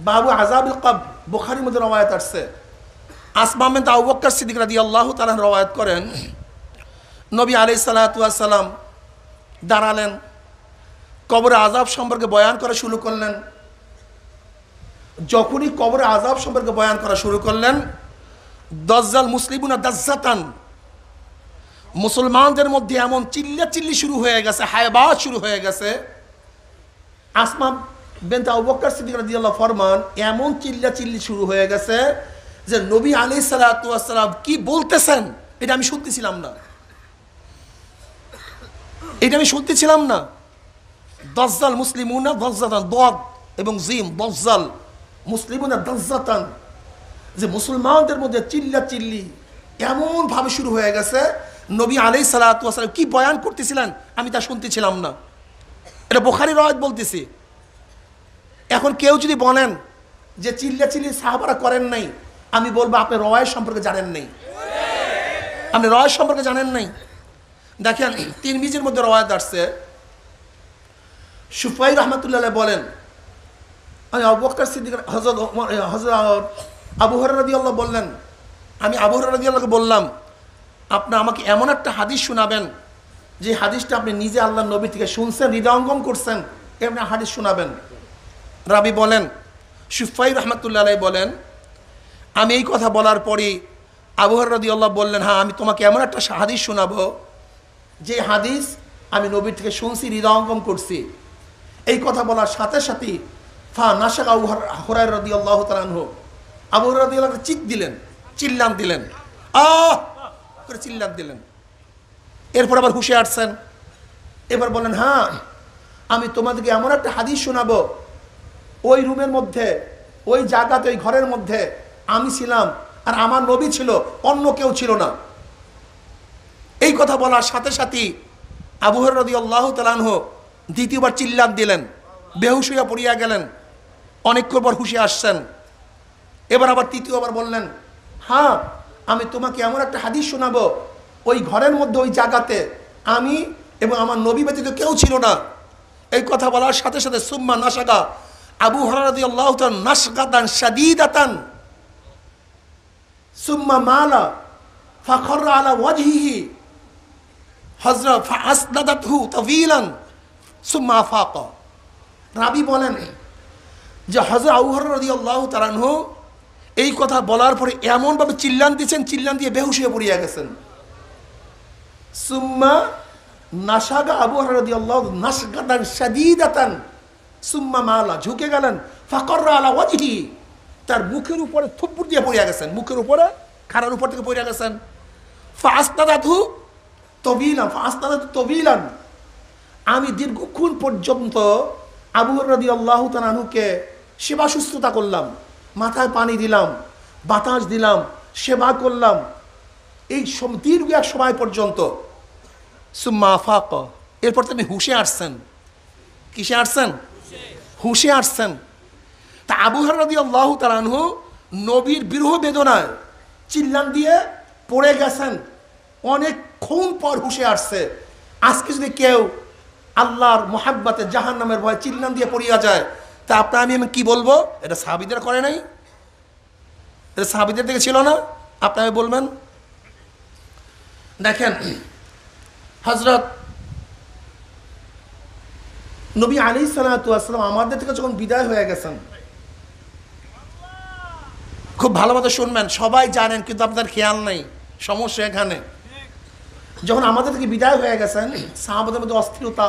বাবু আযাবুল কবর, বুখারীর মধ্যে রওয়ায়াত আসছে। আসমা বিনত আবু বকর সিদ্দিক রাদিয়াল্লাহু তাআলা রওয়ায়াত করেন, নবী আলাইহিস সালাতু ওয়াস সালাম দাঁড়ালেন, কবরে আযাব সম্পর্কে বয়ান করা শুরু করলেন। যখনই কবরে আযাব সম্পর্কে বয়ান করা শুরু করলেন, দাজ্জাল মুসলিমুনা দাজ্জাতান, মুসলমানদের মধ্যে এমন চিল্লাচিল্লি শুরু হয়ে গেছে, হায়বাত শুরু হয়ে গেছে। আসমা বিনতে আবু বকর সিদ্দিক রাদিয়াল্লাহু ফরমান, এমন চিল্লাচিল্লি শুরু হয়ে গেছে যে নবী আলাইহিস সালাতু ওয়াস সালাম কি বলতেছেন এটা আমি শুনতেছিলাম না, এটা আমি শুনতেছিলাম না। দাজ্জাল মুসলিমুনা দাজ্জাতান, দাদ এবং জিম, দাজ্জাল মুসলিমুনা দাজ্জাতান, যে মুসলমানদের মধ্যে চিল্লাচিল্লি এমনভাবে শুরু হয়ে গেছে, নবী আলাইহিস সালাতু ওয়াস সালাম কি বয়ান করতেছিলেন আমি তা শুনতেছিলাম না। এটা বুখারী রওয়ায়াত বলতেছি। এখন কেউ যদি বলেন যে চিল্লাচিল্লি সাহাবারা করেন নাই, আমি বলবো আপনি রওয়ায়াত সম্পর্কে জানেন নাই, আপনি রওয়ায়াত সম্পর্কে জানেন নাই। দেখেন তিরমিজির মধ্যে রওয়ায়াত আসছে, সুফাই রাহমাতুল্লাহ আলাইহি বলেন, আমি আবু বকর সিদ্দিক হযরত আবু হুরায়রা রাদিয়াল্লাহু বললেন, আমি আবু হুরায়রা রাদিয়াল্লাহু বললাম আপনি আমাকে এমন একটা হাদিস শোনাবেন যে হাদিসটা আপনি নিজে আল্লাহর নবী থেকে শুনছেন, হৃদয়ঙ্গম করছেন, এমন হাদিস শোনাবেন। রাবি বলেন, সুফাই রাহমাতুল্লাহ আলাইহি বলেন, আমি এই কথা বলার পরই আবু হুরায়রা রাদিয়াল্লাহু বললেন, হ্যাঁ আমি তোমাকে এমন একটা হাদিস শোনাবো যে হাদিস আমি নবীর থেকে শুনছি, হৃদয়ঙ্গম করছি। এই কথা বলার সাথে সাথে ফা নাশাকা আবু হুরায়রা রাদিয়াল্লাহু তাআলা আনহু, আবু হুরায়রা রাদিয়াল্লাহু চিৎ দিলেন, চিল্লান দিলেন, আহ করে চিল্লান দিলেন। এরপর আবার হুঁশে আসছেন, এবার বলেন, হ্যাঁ আমি তোমাদেরকে এমন একটা হাদিস শোনাবো, ওই রুমের মধ্যে, ওই জায়গাতে, ওই ঘরের মধ্যে আমি ছিলাম আর আমার নবী ছিল, অন্য কেউ ছিল না। এই কথা বলার সাথে সাথে আবু হুরায়রা রাদিয়াল্লাহু তাআলা আনহু দ্বিতীয়বার চিল্লান দিলেন, বেহুশ হইয়া পড়িয়া গেলেন। অনেকক্ষণ পর হুঁশে আসছেন, এবার আবার তৃতীয়বার বললেন, হ্যাঁ আমি তোমাকে এমন একটা হাদিস শোনাবো, ওই ঘরের মধ্যে, ওই জায়গাতে আমি এবং আমার নবী ব্যতীত কেউ ছিল না। এই কথা বলার সাথে সাথে সুম্মা নাশাকা আবু হুরায়রা রাদিয়াল্লাহু তাআলা নাশগাতান শাদীদাতান সুম্মা মালা ফাখরা আলা ওয়াজহিহি হযরত ফাসদাদাতহু তাওয়িলান সুম্মা আফাকা। রাবি বলেন যে হযরত আবু হুরায়রা রাদিয়াল্লাহু তাআলা আনহু এই কথা বলার পরে এমনভাবে চিল্লান দিয়েছেন, চিল্লান দিয়ে বেহুশ হয়ে পড়িয়া গেছেন। সুম্মা নাশাগা আবু হুরায়রা রাদিয়াল্লাহু নাশগাতান শাদীদাতান সুম্মা মালা, ঝুঁকে গেলেন, ফাকররা আলা ওয়াজহি, তার মুখের উপরে থুপ্পড় দিয়ে পড়িয়া গেছেন, মুখের উপরে খাড়ার উপর থেকে পড়িয়া গেছেন। ফাসতাদাতহু তাওয়িলান, ফাসতাদাতহু তাওয়িলান, আমি দীর্ঘক্ষণ পর্যন্ত আবু হুরায়রা রাদিয়াল্লাহু তাআলা আনহুকে সেবা শুশ্রূষা করলাম, মাথায় পানি দিলাম, বাতাস দিলাম, সেবা করলাম, এই দীর্ঘ এক সময় পর্যন্ত। সুম্মা আফাকা, এরপর তিনি হুঁশে আসছেন। কিসে আসছেন? হুঁশে আসছেন। তা আবু হুরায়রা রাদিয়াল্লাহু তাআলা আনহু নবীর বিরহ বেদনায় চিল্লান দিয়ে পড়ে গেছেন, অনেকক্ষণ পর হুঁশে আসছে। আজকে যদি কেউ আল্লাহর মোহাব্বতে জাহান্নামের ভয়ে চিল্লান দিয়ে পড়িয়া যায়, তা আপনার আমি কি বলবো? এটা সাহাবীদের করে নাই, এটা সাহাবীদের থেকে ছিল না, আপনি আমি বলবেন? দেখেন হযরত নবী আলাইহিস সালাতু ওয়াস সালাম আমাদের থেকে যখন বিদায় হয়ে গেছেন, খুব ভালো মতো শুনবেন, সবাই জানেন কিন্তু আপনার খেয়াল নেই, সমস্যা এখানে। যখন আমাদের থেকে বিদায় হয়ে গেছেন, সাহাবাদের মধ্যে অস্থিরতা,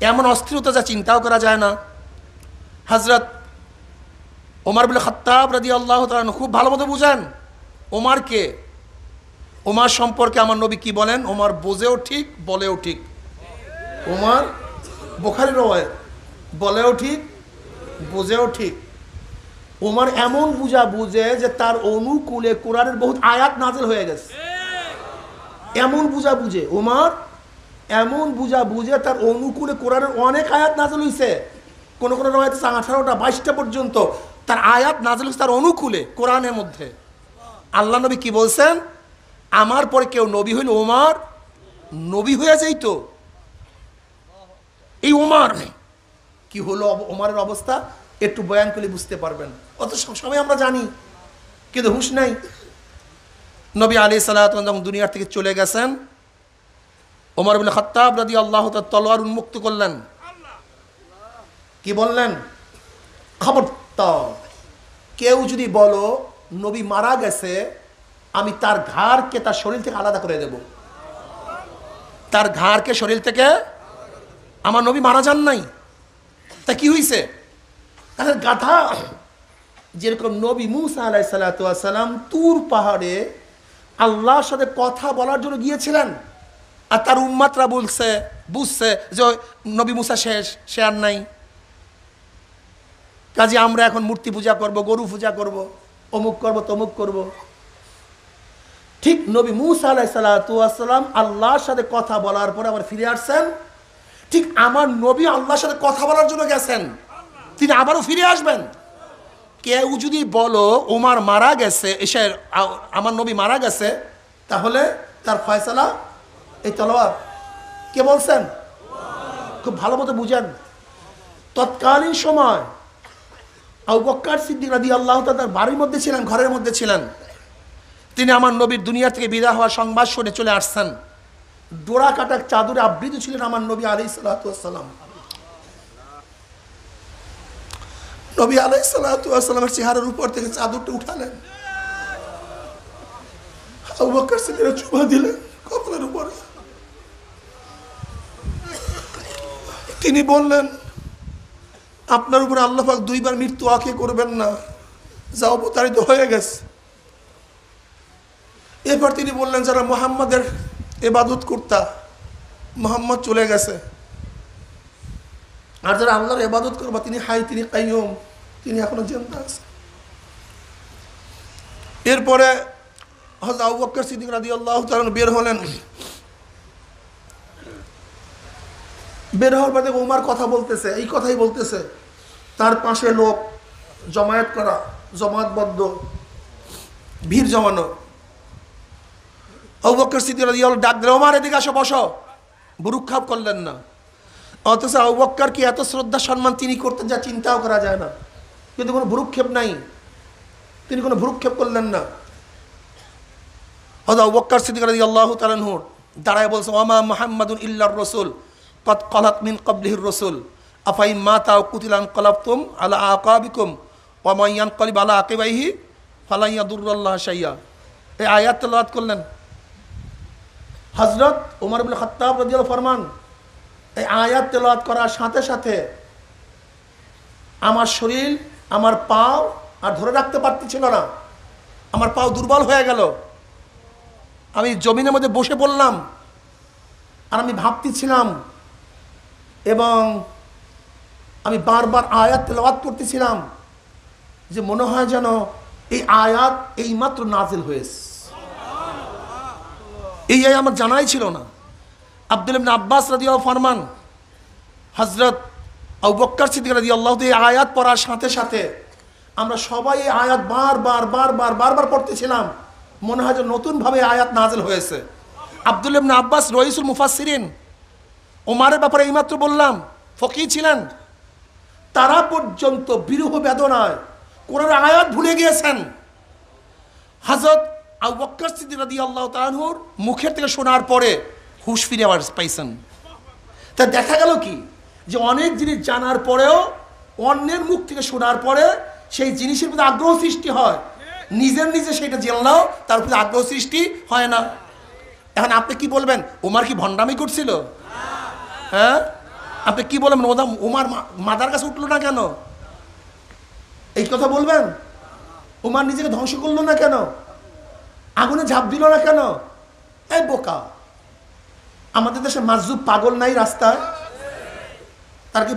এমন অস্থিরতা যা চিন্তাও করা যায় না। হযরত ওমর ইবনে খাত্তাব রাদিয়াল্লাহু তাআলা খুব ভালো মতো বুঝেন ওমর কে, ওমর সম্পর্কে আমার নবী কি বলেন, ওমর বোঝেও ঠিক বলেও ঠিক। ওমর বুখারীর রওয়ায়াত, বলেও ঠিক বোঝেও ঠিক। ওমর এমন বুঝে যে তার অনুকূলে কোরআনের বহুত আয়াত নাযিল হয়ে গেছে, এমন বুঝে ওমর এমন বুঝে তার অনুকূলে কোরআনের অনেক আয়াত নাযিল হয়েছে। কোন কোন রওয়ায়াতে 18টা 22টা পর্যন্ত তার আয়াত নাযিল হয়েছে তার অনুকূলে কোরআনের মধ্যে। আল্লাহ নবী কি বলছেন, আমার পরে কেউ নবী হইল ওমর নবী হয়ে যাইতো। এই ওমর কি হলো, ওমরের অবস্থা একটু বয়ান করলে বুঝতে পারবেন। অত সবসময় আমরা জানি কিন্তু হুঁশ নাই। নবী আলাইহিস সালাতু ওয়াস সালাম যখন দুনিয়ার থেকে চলে গেছেন, ওমর ইবনে খাত্তাব রাদিয়াল্লাহু তাআলা তলোয়ার উন্মুক্ত করলেন, কি বললেন? খবরদার কেউ যদি বলো নবী মারা গেছে, আমি তার ঘাড়কে তার শরীর থেকে আলাদা করে দেব। তার ঘাড়কে শরীর থেকে, আমার নবী মারা যান নাই, তা কি হয়েছে? তাদের গাধা। যেরকম নবী মুসা আলাইহিস সালাতু ওয়াস সালাম তুর পাহাড়ে আল্লাহর সাথে কথা বলার জন্য গিয়েছিলেন, আর তার উম্মাতরা বুঝছে যে নবী মুসা শেষ, সে আর নাই, কাজে আমরা এখন মূর্তি পূজা করব, গরু পূজা করব, অমুক করব, তমুক করব। ঠিক নবী মুসা আলাইহিস সালাতু ওয়াস সালাম আল্লাহর সাথে কথা বলার পরে আবার ফিরে আসছেন। ঠিক আমার নবী আল্লাহর সাথে কথা বলার জন্য গেছেন, তিনি আবারও ফিরে আসবেন। কেউ যদি বলো ওমর মারা গেছে, এসে আমার নবী মারা গেছে, তাহলে তার ফয়সালা এই তলোয়ার। কে বলছেন? খুব ভালো মতো বুঝেন। তৎকালীন সময় আবু বকর সিদ্দিক রাদিয়াল্লাহু তাআলা তার বাড়ির মধ্যে ছিলেন, ঘরের মধ্যে ছিলেন। তিনি আমার নবীর দুনিয়া থেকে বিদায় হওয়ার সংবাদ শুনে চলে আসছেন। ডোরা কাটা চাদরে আবৃত ছিলেন আমার নবী আলাইহিস সালাতু ওয়াস সালাম। নবী আলাইহিস সালাতু ওয়াস সালামের চেহারার উপর থেকে চাদরটা উঠালেন, আবু বকর সিদ্দিক চুমা দিলেন কপালের উপরে। তিনি বললেন, আপনার উপরে আল্লাহ পাক দুইবার মৃত্যু আঁকে করবেন না, যা অবতারিত হয়ে গেছে। এরপর তিনি বললেন, যারা মুহাম্মাদের ইবাদত করতা, মুহাম্মদ চলে গেছে, আর যারা আল্লাহর ইবাদত করবা, তিনি হাই, তিনি কাইয়ুম, তিনি এখনো জিন্দা আছে। এরপরে হযরত আবু বকর সিদ্দিক রাদিয়াল্লাহু তাআলা বের হলেন। বের হওয়ার পরে ওমর কথা বলতেছে, এই কথাই বলতেছে। তার পাশে লোক জমায়েত করা, জমায়েতবদ্ধ, ভিড় জমানো। আবু বকর সিদ্দিক রাদিয়াল্লাহু ডাক দিলেন, ওমর এদিকে আসো, বসো। ভ্রুক্ষেপ করলেন না। অথচ আবু বকর কি এত শ্রদ্ধা সম্মান তিনি করতেন যা চিন্তাও করা যায় না, কিন্তু কোনো ভ্রুক্ষেপ নাই, তিনি কোনো ভ্রুক্ষেপ করলেন না। হযরত আবু বকর সিদ্দিক রাদিয়াল্লাহু তাআলা আনহু দাঁড়ায় বলছে, ওমা মুহাম্মাদুন ইল্লার রাসূল কদ কলাত মিন ক্বাবলিহির রাসূল আফাইন মাতা আও কুতিলা আনকালাবতুম আলা আকাবিকুম ওয়া মান ইয়ানকালিব আলা আকিবাইহি ফালা ইয়াদুরুল্লাহ শাইআ। এই আয়াত তেলাওয়াত করলেন হযরত ওমর ইবনে খাত্তাব রাদিয়াল্লাহু ফরমান, এই আয়াত তেলাওয়াত করার সাথে সাথে আমার শরীর, আমার পাও আর ধরে রাখতে পারতেছিল না, আমার পাও দুর্বল হয়ে গেল। আমি জমিনের মধ্যে বসে পড়লাম, আর আমি ভাবতেছিলাম এবং আমি বারবার আয়াত তেলাওয়াত করতেছিলাম, যে মনে হয় যেন এই আয়াত এইমাত্র নাজিল হয়েছে। এই আয়াত আমার জানাই ছিল না। আব্দুল্লাহ ইবনে আব্বাস রাদিয়াল্লাহু ফরমান, হযরত আবু বকর সিদ্দিক রাদিয়াল্লাহু এই আয়াত পড়ার সাথে সাথে আমরা সবাই এই আয়াত বারবার পড়তেছিলাম, মনে হয় যে নতুনভাবে আয়াত নাজিল হয়েছে। আব্দুল্লাহ ইবনে আব্বাস রইসুল মুফাসসিরিন, ওমরের ব্যাপারে এইমাত্র বললাম, ফকিহ ছিলেন, তারা পর্যন্ত বিরহ বেদনায় কোরআনের আয়াত ভুলে গিয়েছেন। হযরত আবু বকর সিদ্দিক রাদিয়াল্লাহু তাআলা আনহুর মুখের থেকে শোনার পরে হুঁশ ফিরে আবার পাইছেন। তা দেখা গেল কি, যে অনেক জিনিস জানার পরেও অন্যের মুখ থেকে শোনার পরে সেই জিনিসের প্রতি আগ্রহ সৃষ্টি হয়, নিজে সেটা জানলেও তার প্রতি আগ্রহ সৃষ্টি হয় না। এখন আপনি কি বলবেন, ওমর কি ভণ্ডামি করছিল? হ্যাঁ, আপনি কি বলবেন, ওমর মাদার কাছে উঠলো না কেন? এই কথা বলবেন? ওমর নিজেকে ধ্বংস করলো না কেন? আগুনে ঝাঁপ দিল না কেন? এই বোকা, আমাদের দেশে মাজুব পাগল নাই রাস্তায়? তার কি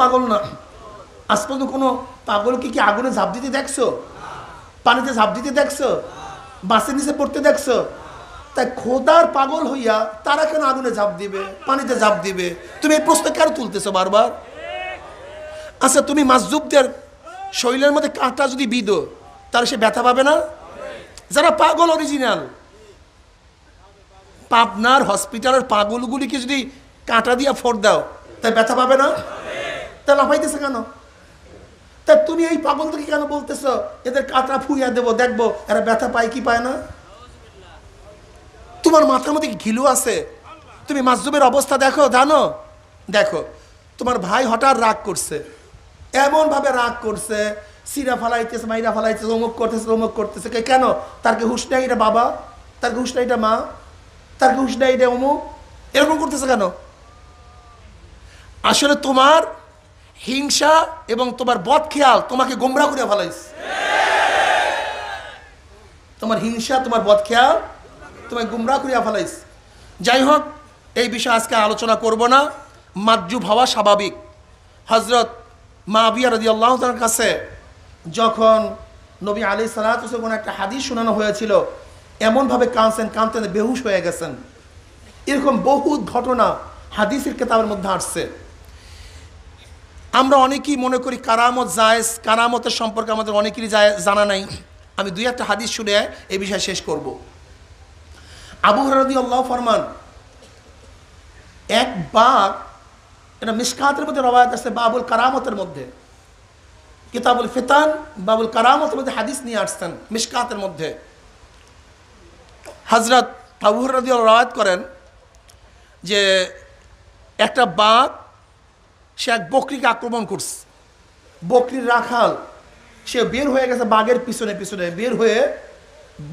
পাগল না? আজ পর্যন্ত কোনো পাগলকে কি আগুনে ঝাঁপ দিতে দেখছো? পানিতে ঝাঁপ দিতে দেখছো? বাসের নিচে পড়তে দেখছো? তাই খোদার পাগল হইয়া তারা কেন আগুনে ঝাঁপ দিবে, পানিতে ঝাঁপ দিবে? তুমি এই প্রশ্ন কেন তুলতেছো বারবার? আচ্ছা, তুমি মাজুবদের শরীরের মধ্যে কাঁটা যদি বিঁধো, তাহলে সে ব্যথা পাবে না? যারা পাগল অরিজিনাল, পাবনার হসপিটালের পাগলগুলিকে যদি কাঁটা দিয়া ফোড় দাও, তাই ব্যথা পাবে না? তা লাফাইতেছে কেন? তা তুমি এই পাগলদেরকে কেন বলতেছো এদের কাঁটা ফুইয়া দেবো, দেখবো এরা ব্যথা পায় কি পায় না? তোমার মাথার মধ্যে কি ঘিলু আছে? তুমি মাজলুমের অবস্থা দেখো, জানো? দেখো তোমার ভাই হঠাৎ রাগ করছে, এমনভাবে রাগ করছে, সিরা ফালাইতেছে, মাইরা ফালাইতেছে, অমুক করতেছে, অমুক করতেছে। কেন? তার কি হুঁশ নাই এটা বাবা? তার কি হুঁশ নাই এটা মা? তার কি হুঁশ নাই এটা অমুক? এরকম করতেছে কেন? আসলে তোমার হিংসা এবং তোমার বদ খেয়াল তোমাকে গোমরাহ করে ফেলাইছে। তোমার হিংসা, তোমার বদ খেয়াল তোমাকে গোমরাহ করিয়া ফেলাইছে। যাই হোক, এই বিষয়ে আজকে আলোচনা করব না। মাজ্জুব হওয়া স্বাভাবিক। হজরত মাবিয়া রাদিয়াল্লাহু তাআলার কাছে যখন নবী আলাইহিস সালাতু ওয়াস সালাম একটা হাদিস শোনানো হয়েছিল, এমনভাবে কাঁদতেন বেহুশ হয়ে গেছেন। এরকম বহুত ঘটনা হাদিসের কিতাবের মধ্যে আসছে। আমরা অনেকেই মনে করি কারামত জায়েজ, কারামতের সম্পর্কে আমাদের অনেকেরই জানা নাই। আমি দুই একটা হাদিস শুনে এই বিষয়ে শেষ করব। আবু হুরায়রা রাদিয়াল্লাহু ফরমান, এক বাঘ, এটা মিশকাতের মধ্যে রওয়ায়াত আছে, বাবুল কারামতের মধ্যে, কিতাবুল ফিতান বাবুল কারামতের মধ্যে হাদিস নিয়ে আসছেন মিশকাতের মধ্যে। হযরত আবু হুরায়রা রাদিয়াল্লাহু রওয়ায়াত করেন যে একটা বাঘ সে এক বকরিকে আক্রমণ করছে। বকরির রাখাল সে বের হয়ে গেছে বাঘের পিছনে পিছনে, বের হয়ে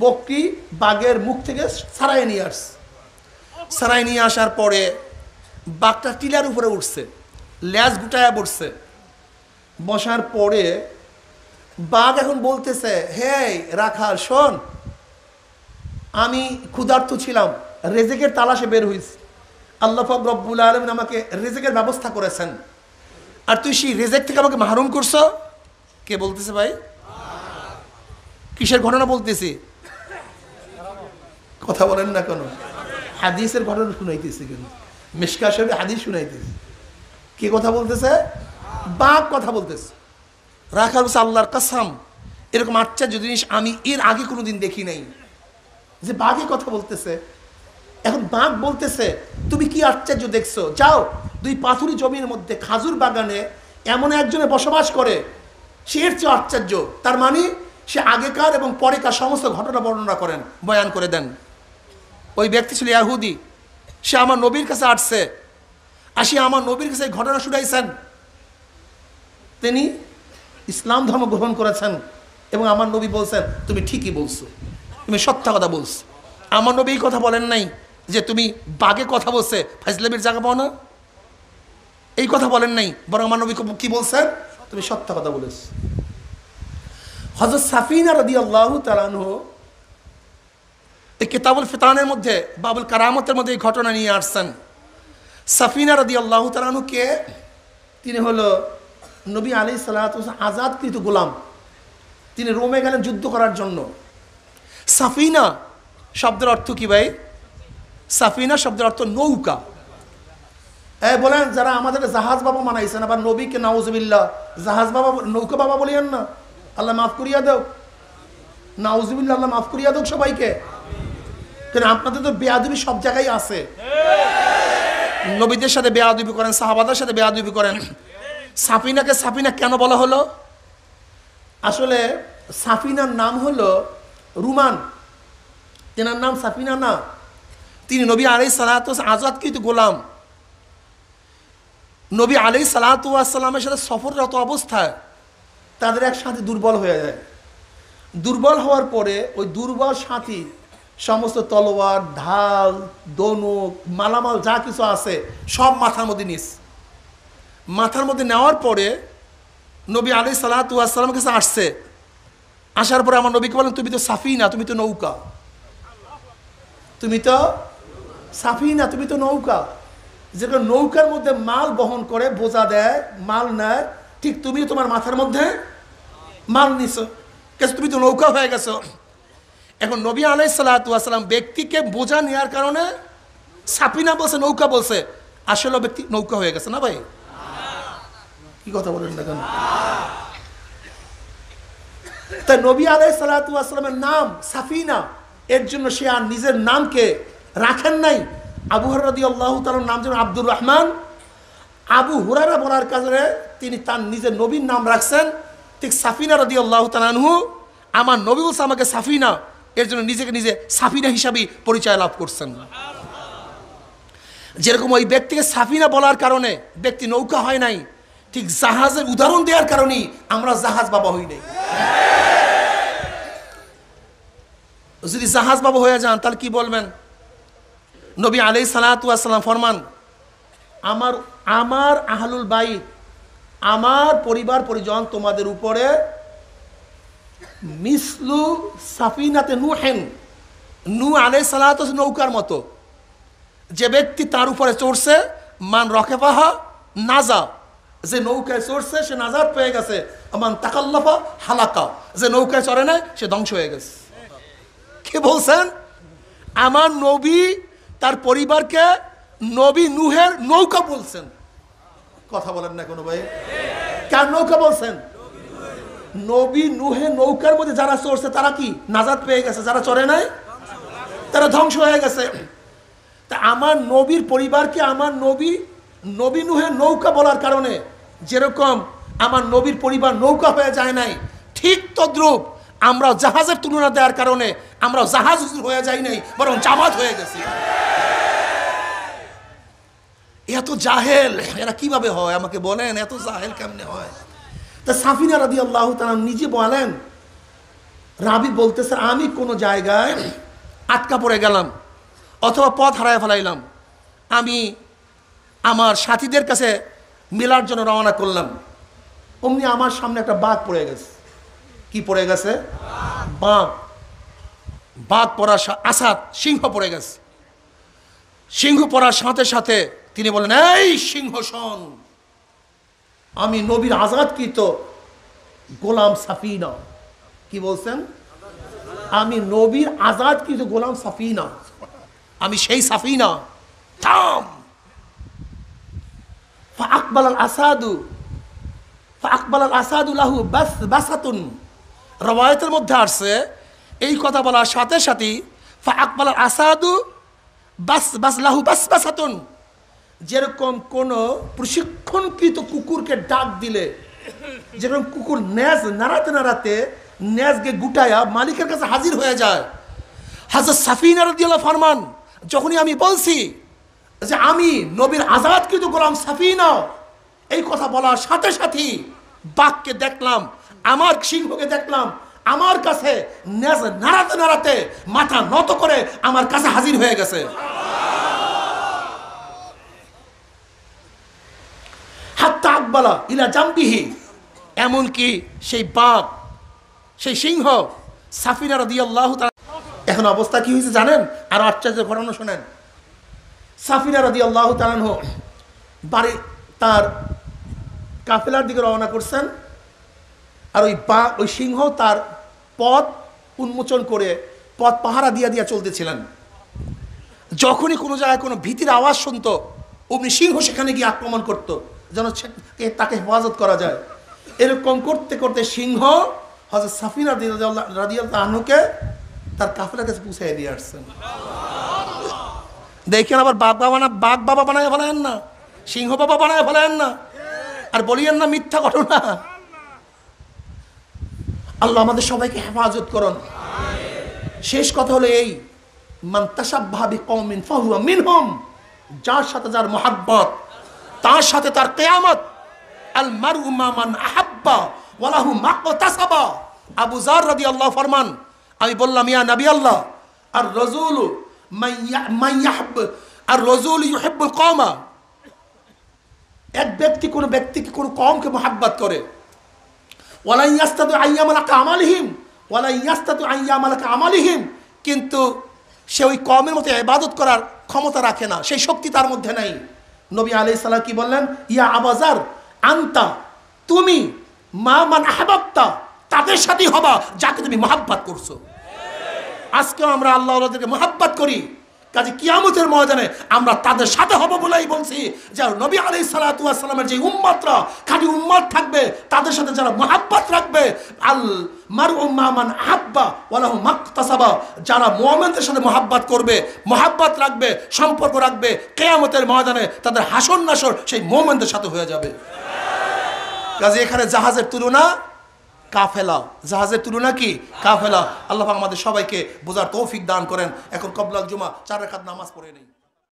বকরি বাঘের মুখ থেকে ছাড়াই নিয়ে আসছে। ছাড়াই নিয়ে আসার পরে বাঘটা টিলার উপরে উঠছে, ল্যাজ গুটায়া বসছে। বসার পরে বাঘ এখন বলতেছে, হে রাখাল শোন, আমি ক্ষুধার্ত ছিলাম, রেজেকের তালাশে বের হয়েছি, আল্লাহ পাক রব্বুল আলামিন আমাকে রেজেকের ব্যবস্থা করেছেন, আর তুই সেই রেজেক থেকে আমাকে মাহরুম করছো। কে বলতেছে ভাই? কিসের ঘটনা বলতেছি? কথা বলেন না কেন? হাদিসের ঘটনা শুনাইতেছি, কিন্তু মিশকাত শরীফে হাদিস শুনাইতেছি। কে কথা বলতেছে? বাঘ কথা বলতেছে। রাখাল বলছে, আল্লাহর কসম, এরকম আশ্চর্য জিনিস আমি এর আগে কোনোদিন দেখি নাই, যে বাঘে কথা বলতেছে। এখন বাঘ বলতেছে, তুমি কি আশ্চর্য দেখছো? যাও, দুই পাথুরি জমির মধ্যে খাজুর বাগানে এমন একজনে বসবাস করে, সে এর চেয়ে আশ্চর্য। তার মানে সে আগেকার এবং পরেকার সমস্ত ঘটনা বর্ণনা করেন, বয়ান করে দেন। ওই ব্যক্তি ছিল ইয়াহুদি। সে আমার নবীর কাছে আসছে, আসি আমার নবীর কাছে ঘটনা শুনাইছেন। তিনি ইসলাম ধর্ম গ্রহণ করেছেন এবং আমার নবী বলছেন, তুমি ঠিকই বলছো, তুমি সত্য কথা বলছো। আমার নবী এই কথা বলেন নাই যে তুমি বাঘে কথা বলছে ফাজলামির জায়গা পাও না, এই কথা বলেন নাই, বরং আমার নবী কি বলছেন? তুমি সত্য কথা বলেছ। হযরত সাফিনা রাদিয়াল্লাহু তাআলা আনহু এই কিতাবুল ফিতানের মধ্যে বাবুল কারামতের মধ্যে এই ঘটনা নিয়ে আসছেন। সাফিনা রাদিয়াল্লাহু তাআলা আনহু কে? তিনি হলো নবী আলাইহিস সালাতু ওয়াস সালাম আজাদকৃত গোলাম। তিনি রোমে গেলেন যুদ্ধ করার জন্য। সাফিনা শব্দের অর্থ কি ভাই? সাফিনা শব্দের অর্থ নৌকা। বলেন, যারা আমাদের জাহাজ বাবা মানাইছেন, আবার নবীকে নাউজুবিল্লাহ জাহাজ বাবা, নৌকা বাবা বলিয়েন না, আল্লাহ মাফ করিয়া দেও। নাউজুবিল্লাহ, আল্লাহ মাফ করিয়া দেও সবাইকে। কেন আপনাদের তো বেয়াদবি সব জায়গায় আছে। নবীদের সাথে বেয়াদবি করেন, সাহাবাদের সাথে বেয়াদবি করেন। সাফিনাকে সাফিনা কেন বলা হলো? আসলে সাফিনার নাম হলো রুমান, তেনার নাম সাফিনা না। তিনি নবী আলাইহিস সালাতু ওয়াস সালাম আজাদকৃত গোলাম। নবী আলাইহিস সালাতু ওয়াস সালামের সাথে সফররত অবস্থায় তাদের এক সাথী দুর্বল হয়ে যায়। দুর্বল হওয়ার পরে ওই দুর্বল সাথী সমস্ত তলোয়ার, ঢাল, ধনুক, মালামাল যা কিছু আছে সব মাথার মধ্যে নিস। মাথার মধ্যে নেওয়ার পরে নবী আলাইহিস সালাতু ওয়াস সালামের কাছে আসছে। আসার পরে আমার নবীকে বলেন, তুমি তো সাফিনা, তুমি তো নৌকা, তুমি তো সাফিনা, তুমি তো নৌকা। যেটা নৌকার মধ্যে মাল বহন করে, বোঝা দেয়, মাল নেয়, ঠিক তুমি তোমার মাথার মধ্যে মাল নিছো, তুমি তো নৌকা হয়ে গেছো। এখন নবী আলাইহিস সালাতু ওয়াস সালাম ব্যক্তিকে বোঝা নেওয়ার কারণে সাফিনা বলছে, নৌকা বলছে, আসলে ব্যক্তি নৌকা হয়ে গেছে না ভাই? কি কথা বলেন না কেন? তাই নবী আলাইহিস সালাতু ওয়াস সালামের নাম সাফিনা, এর জন্য সে আর নিজের নামকে রাখেন নাই। আবু হুরায়রা রাদিয়াল্লাহু তাআলার নাম যেন আব্দুর রহমান, আবু হুরায়রা বলার কারণে তিনি তার নিজের নবীর নাম রাখছেন। ঠিক সাফিনা রাদিয়াল্লাহু তাআলা আনহু, আমার নবী বলছে আমাকে সাফিনা, এর জন্য নিজেকে নিজে সাফিনা হিসাবে পরিচয় লাভ করছেন। যেরকম ওই ব্যক্তিকে সাফিনা বলার কারণে ব্যক্তি নৌকা হয় নাই, ঠিক জাহাজের উদাহরণ দেওয়ার কারণেই আমরা জাহাজ বাবা হই নাই। যদি জাহাজ বাবা হয়ে যান তাহলে কি বলবেন? নবী আলাইহিস সালাতু ওয়াস সালাম ফরমান, আমার আমার আহলুল বাইত, আমার পরিবার পরিজন তোমাদের উপরে মিসলু সাফিনাতে নূহেন, নূহ আলাইহিস সালাতু ওয়াস নৌকার মতো। যে ব্যক্তি তার উপরে চড়ছে, মান রকেফাহা নাজা, যে নৌকায় চড়ছে সে নাজাত পেয়ে গেছে, মান তাকাল্লাফা হালাকা, যে নৌকায় চড়ে নাই সে ধ্বংস হয়ে গেছে। কি বলছেন? আমার নবী তার পরিবারকে নবী নূহের নৌকা বলছেন। কথা বলেন না কোনো ভাই? কার নৌকা বলছেন? নবী নূহের নৌকার মধ্যে যারা চড়ছে তারা কি নাজাত পেয়ে গেছে, যারা চড়ে নাই তারা ধ্বংস হয়ে গেছে। তা আমার নবীর পরিবারকে আমার নবী নবী নূহের নৌকা বলার কারণে যেরকম আমার নবীর পরিবার নৌকা হয়ে যায় নাই, ঠিক তদ্রূপ আমরা জাহাজের তুলনা দেওয়ার কারণে আমরা জাহাজ হয়ে যাই নাই, বরং জামাত হয়ে গেছি। এত জাহেল এরা কিভাবে হয় আমাকে বলেন? এত জাহেল কেমনে হয়? তা সাফিনা রাদিয়াল্লাহু তাআলা নিজে বলেন, রাবি বলতেছে আমি কোনো জায়গায় আটকা পড়ে গেলাম অথবা পথ হারায় ফেলাইলাম, আমি আমার সাথীদের কাছে মেলার জন্য রওনা করলাম, অমনি আমার সামনে একটা বাঘ পড়ে গেছে। কি পড়ে গেছে? বাঘ। বাঘ পড়ার আসাদ সিংহ পড়ে গেছে। সিংহ পড়ার সাথে সাথে তিনি বলেন, এই সিংহ শোন, আমি নবীর আজাদকৃত গোলাম সাফিনা। কি বলছেন? আমি নবীর আজাদকৃত গোলাম সাফিনা, আমি সেই সাফিনা। থাম। ফাআকবাল আল আসাদু ফাআকবাল আল আসাদু লাহু বাসবাসাতুন। রওয়ায়াতের মধ্যে আসছে এই কথা বলার সাথে সাথে ফাআকবাল আল আসাদু বাস লাহু বাসবাসাতুন, যেরকম কোন প্রশিক্ষণকৃত কুকুরকে ডাক দিলে যেরকম কুকুর ন্যাজ নাড়াতে নাড়াতে ন্যাজকে গুটায়া মালিকের কাছে হাজির হয়ে যায়, হযরত সাফিনা রাদিয়াল্লাহু ফরমান, যখনই আমি বলছি যে আমি নবীর আজাদকৃত গোলাম সাফিনা, এই কথা বলার সাথে সাথে বাঘকে দেখলাম, আমার সিংহকে দেখলাম আমার কাছে ন্যাজ নাড়াতে নাড়াতে মাথা নত করে আমার কাছে হাজির হয়ে গেছে। হাত্তা আকবালা ইলা জামবিহি, এমনকি সেই বাঘ সেই সিংহ সাফিনা রাদিয়াল্লাহু তাআলা। এখন অবস্থা কি হয়েছে জানেন? আর আশ্চর্যের ঘটনা শোনেন। সাফিনা রাদিয়াল্লাহু তাআলা বাড়ি তার কাফেলার দিকে রওনা করছেন, আর ওই সিংহ তার পথ উন্মোচন করে পথ পাহারা দিয়া দিয়া চলতেছিলেন। যখনই কোনো জায়গায় কোনো ভীতির আওয়াজ শুনতো, অমনি সিংহ সেখানে গিয়ে আক্রমণ করত, যেন তাকে হেফাজত করা যায়। এরকম করতে করতে সিংহ হযরত সাফিনা রাদিয়াল্লাহু আনহুকে তার কাফেলার কাছে পৌঁছায় দিয়ে আসছেন। দেখেন, আবার বাঘ বাবা বানায় ফেলেন না, সিংহ বাবা বানায় ফেলেন না, আর বলিয়েন না মিথ্যা ঘটনা। আল্লাহ আমাদের সবাইকে হেফাজত করুন। শেষ কথা হলো এই, মান তাশাব্বাহা বিকওমিন ফাহুয়া মিনহুম, যার সাথে যার মুহাব্বত তার সাথে তার কিয়ামত। আল মারউ মা মান আহাব্বা ওয়া লাহু মাকতাসাবা। আবু যার রাদিয়াল্লাহু ফরমান, আমি বললাম ইয়া নবী আল্লাহ, আর রাজুলু মান ইয়াহিব আর রাজুল ইউহিব্বুল কওমা, এক ব্যক্তি কোন ব্যক্তিকে কোন কওমকে মুহাব্বত করে, ওয়ালা ইয়াস্তাতু আইয়ামালাকা আমালিহিম ওয়ালা ইয়াস্তাতু আইয়ামালাকা আমালিহিম, কিন্তু সে ওই কওমের মতো ইবাদত করার ক্ষমতা রাখে না, সেই শক্তি তার মধ্যে নাই। নবী আলাইহিস সালাম কি বললেন? ইয়া আবাজার আনতা, তুমি মা মান আহবাবতা, তাদের সাথেই হবা যাকে তুমি মুহাব্বত করছো। আজকেও আমরা আল্লাহ ওয়ালাদেরকে মুহাব্বত করি, কাজে কিয়ামতের ময়দানে আমরা তাদের সাথে হব বলেই বলছি। যারা নবী আলাইহিস সালাতু ওয়াস সালামের যে উম্মতরা খাঁটি উম্মত থাকবে, তাদের সাথে যারা মুহাব্বত রাখবে, আল মারউ মা মান আহাব্বা ওয়া লাহু মাকতাসাবা, যারা মুমিনদের সাথে মুহাব্বত করবে, মুহাব্বত রাখবে, সম্পর্ক রাখবে, কিয়ামতের ময়দানে তাদের হাসর নাসর সেই মুমিনদের সাথে হয়ে যাবে। কাজে এখানে জাহাজের তুলনা কাফেলা, জাহাজের তুলনা কি? কাফেলা। আল্লাহ আমাদের সবাইকে বোঝার তৌফিক দান করেন। এখন কবলাল জুমা 4 রাকাত নামাজ পড়ে নেই।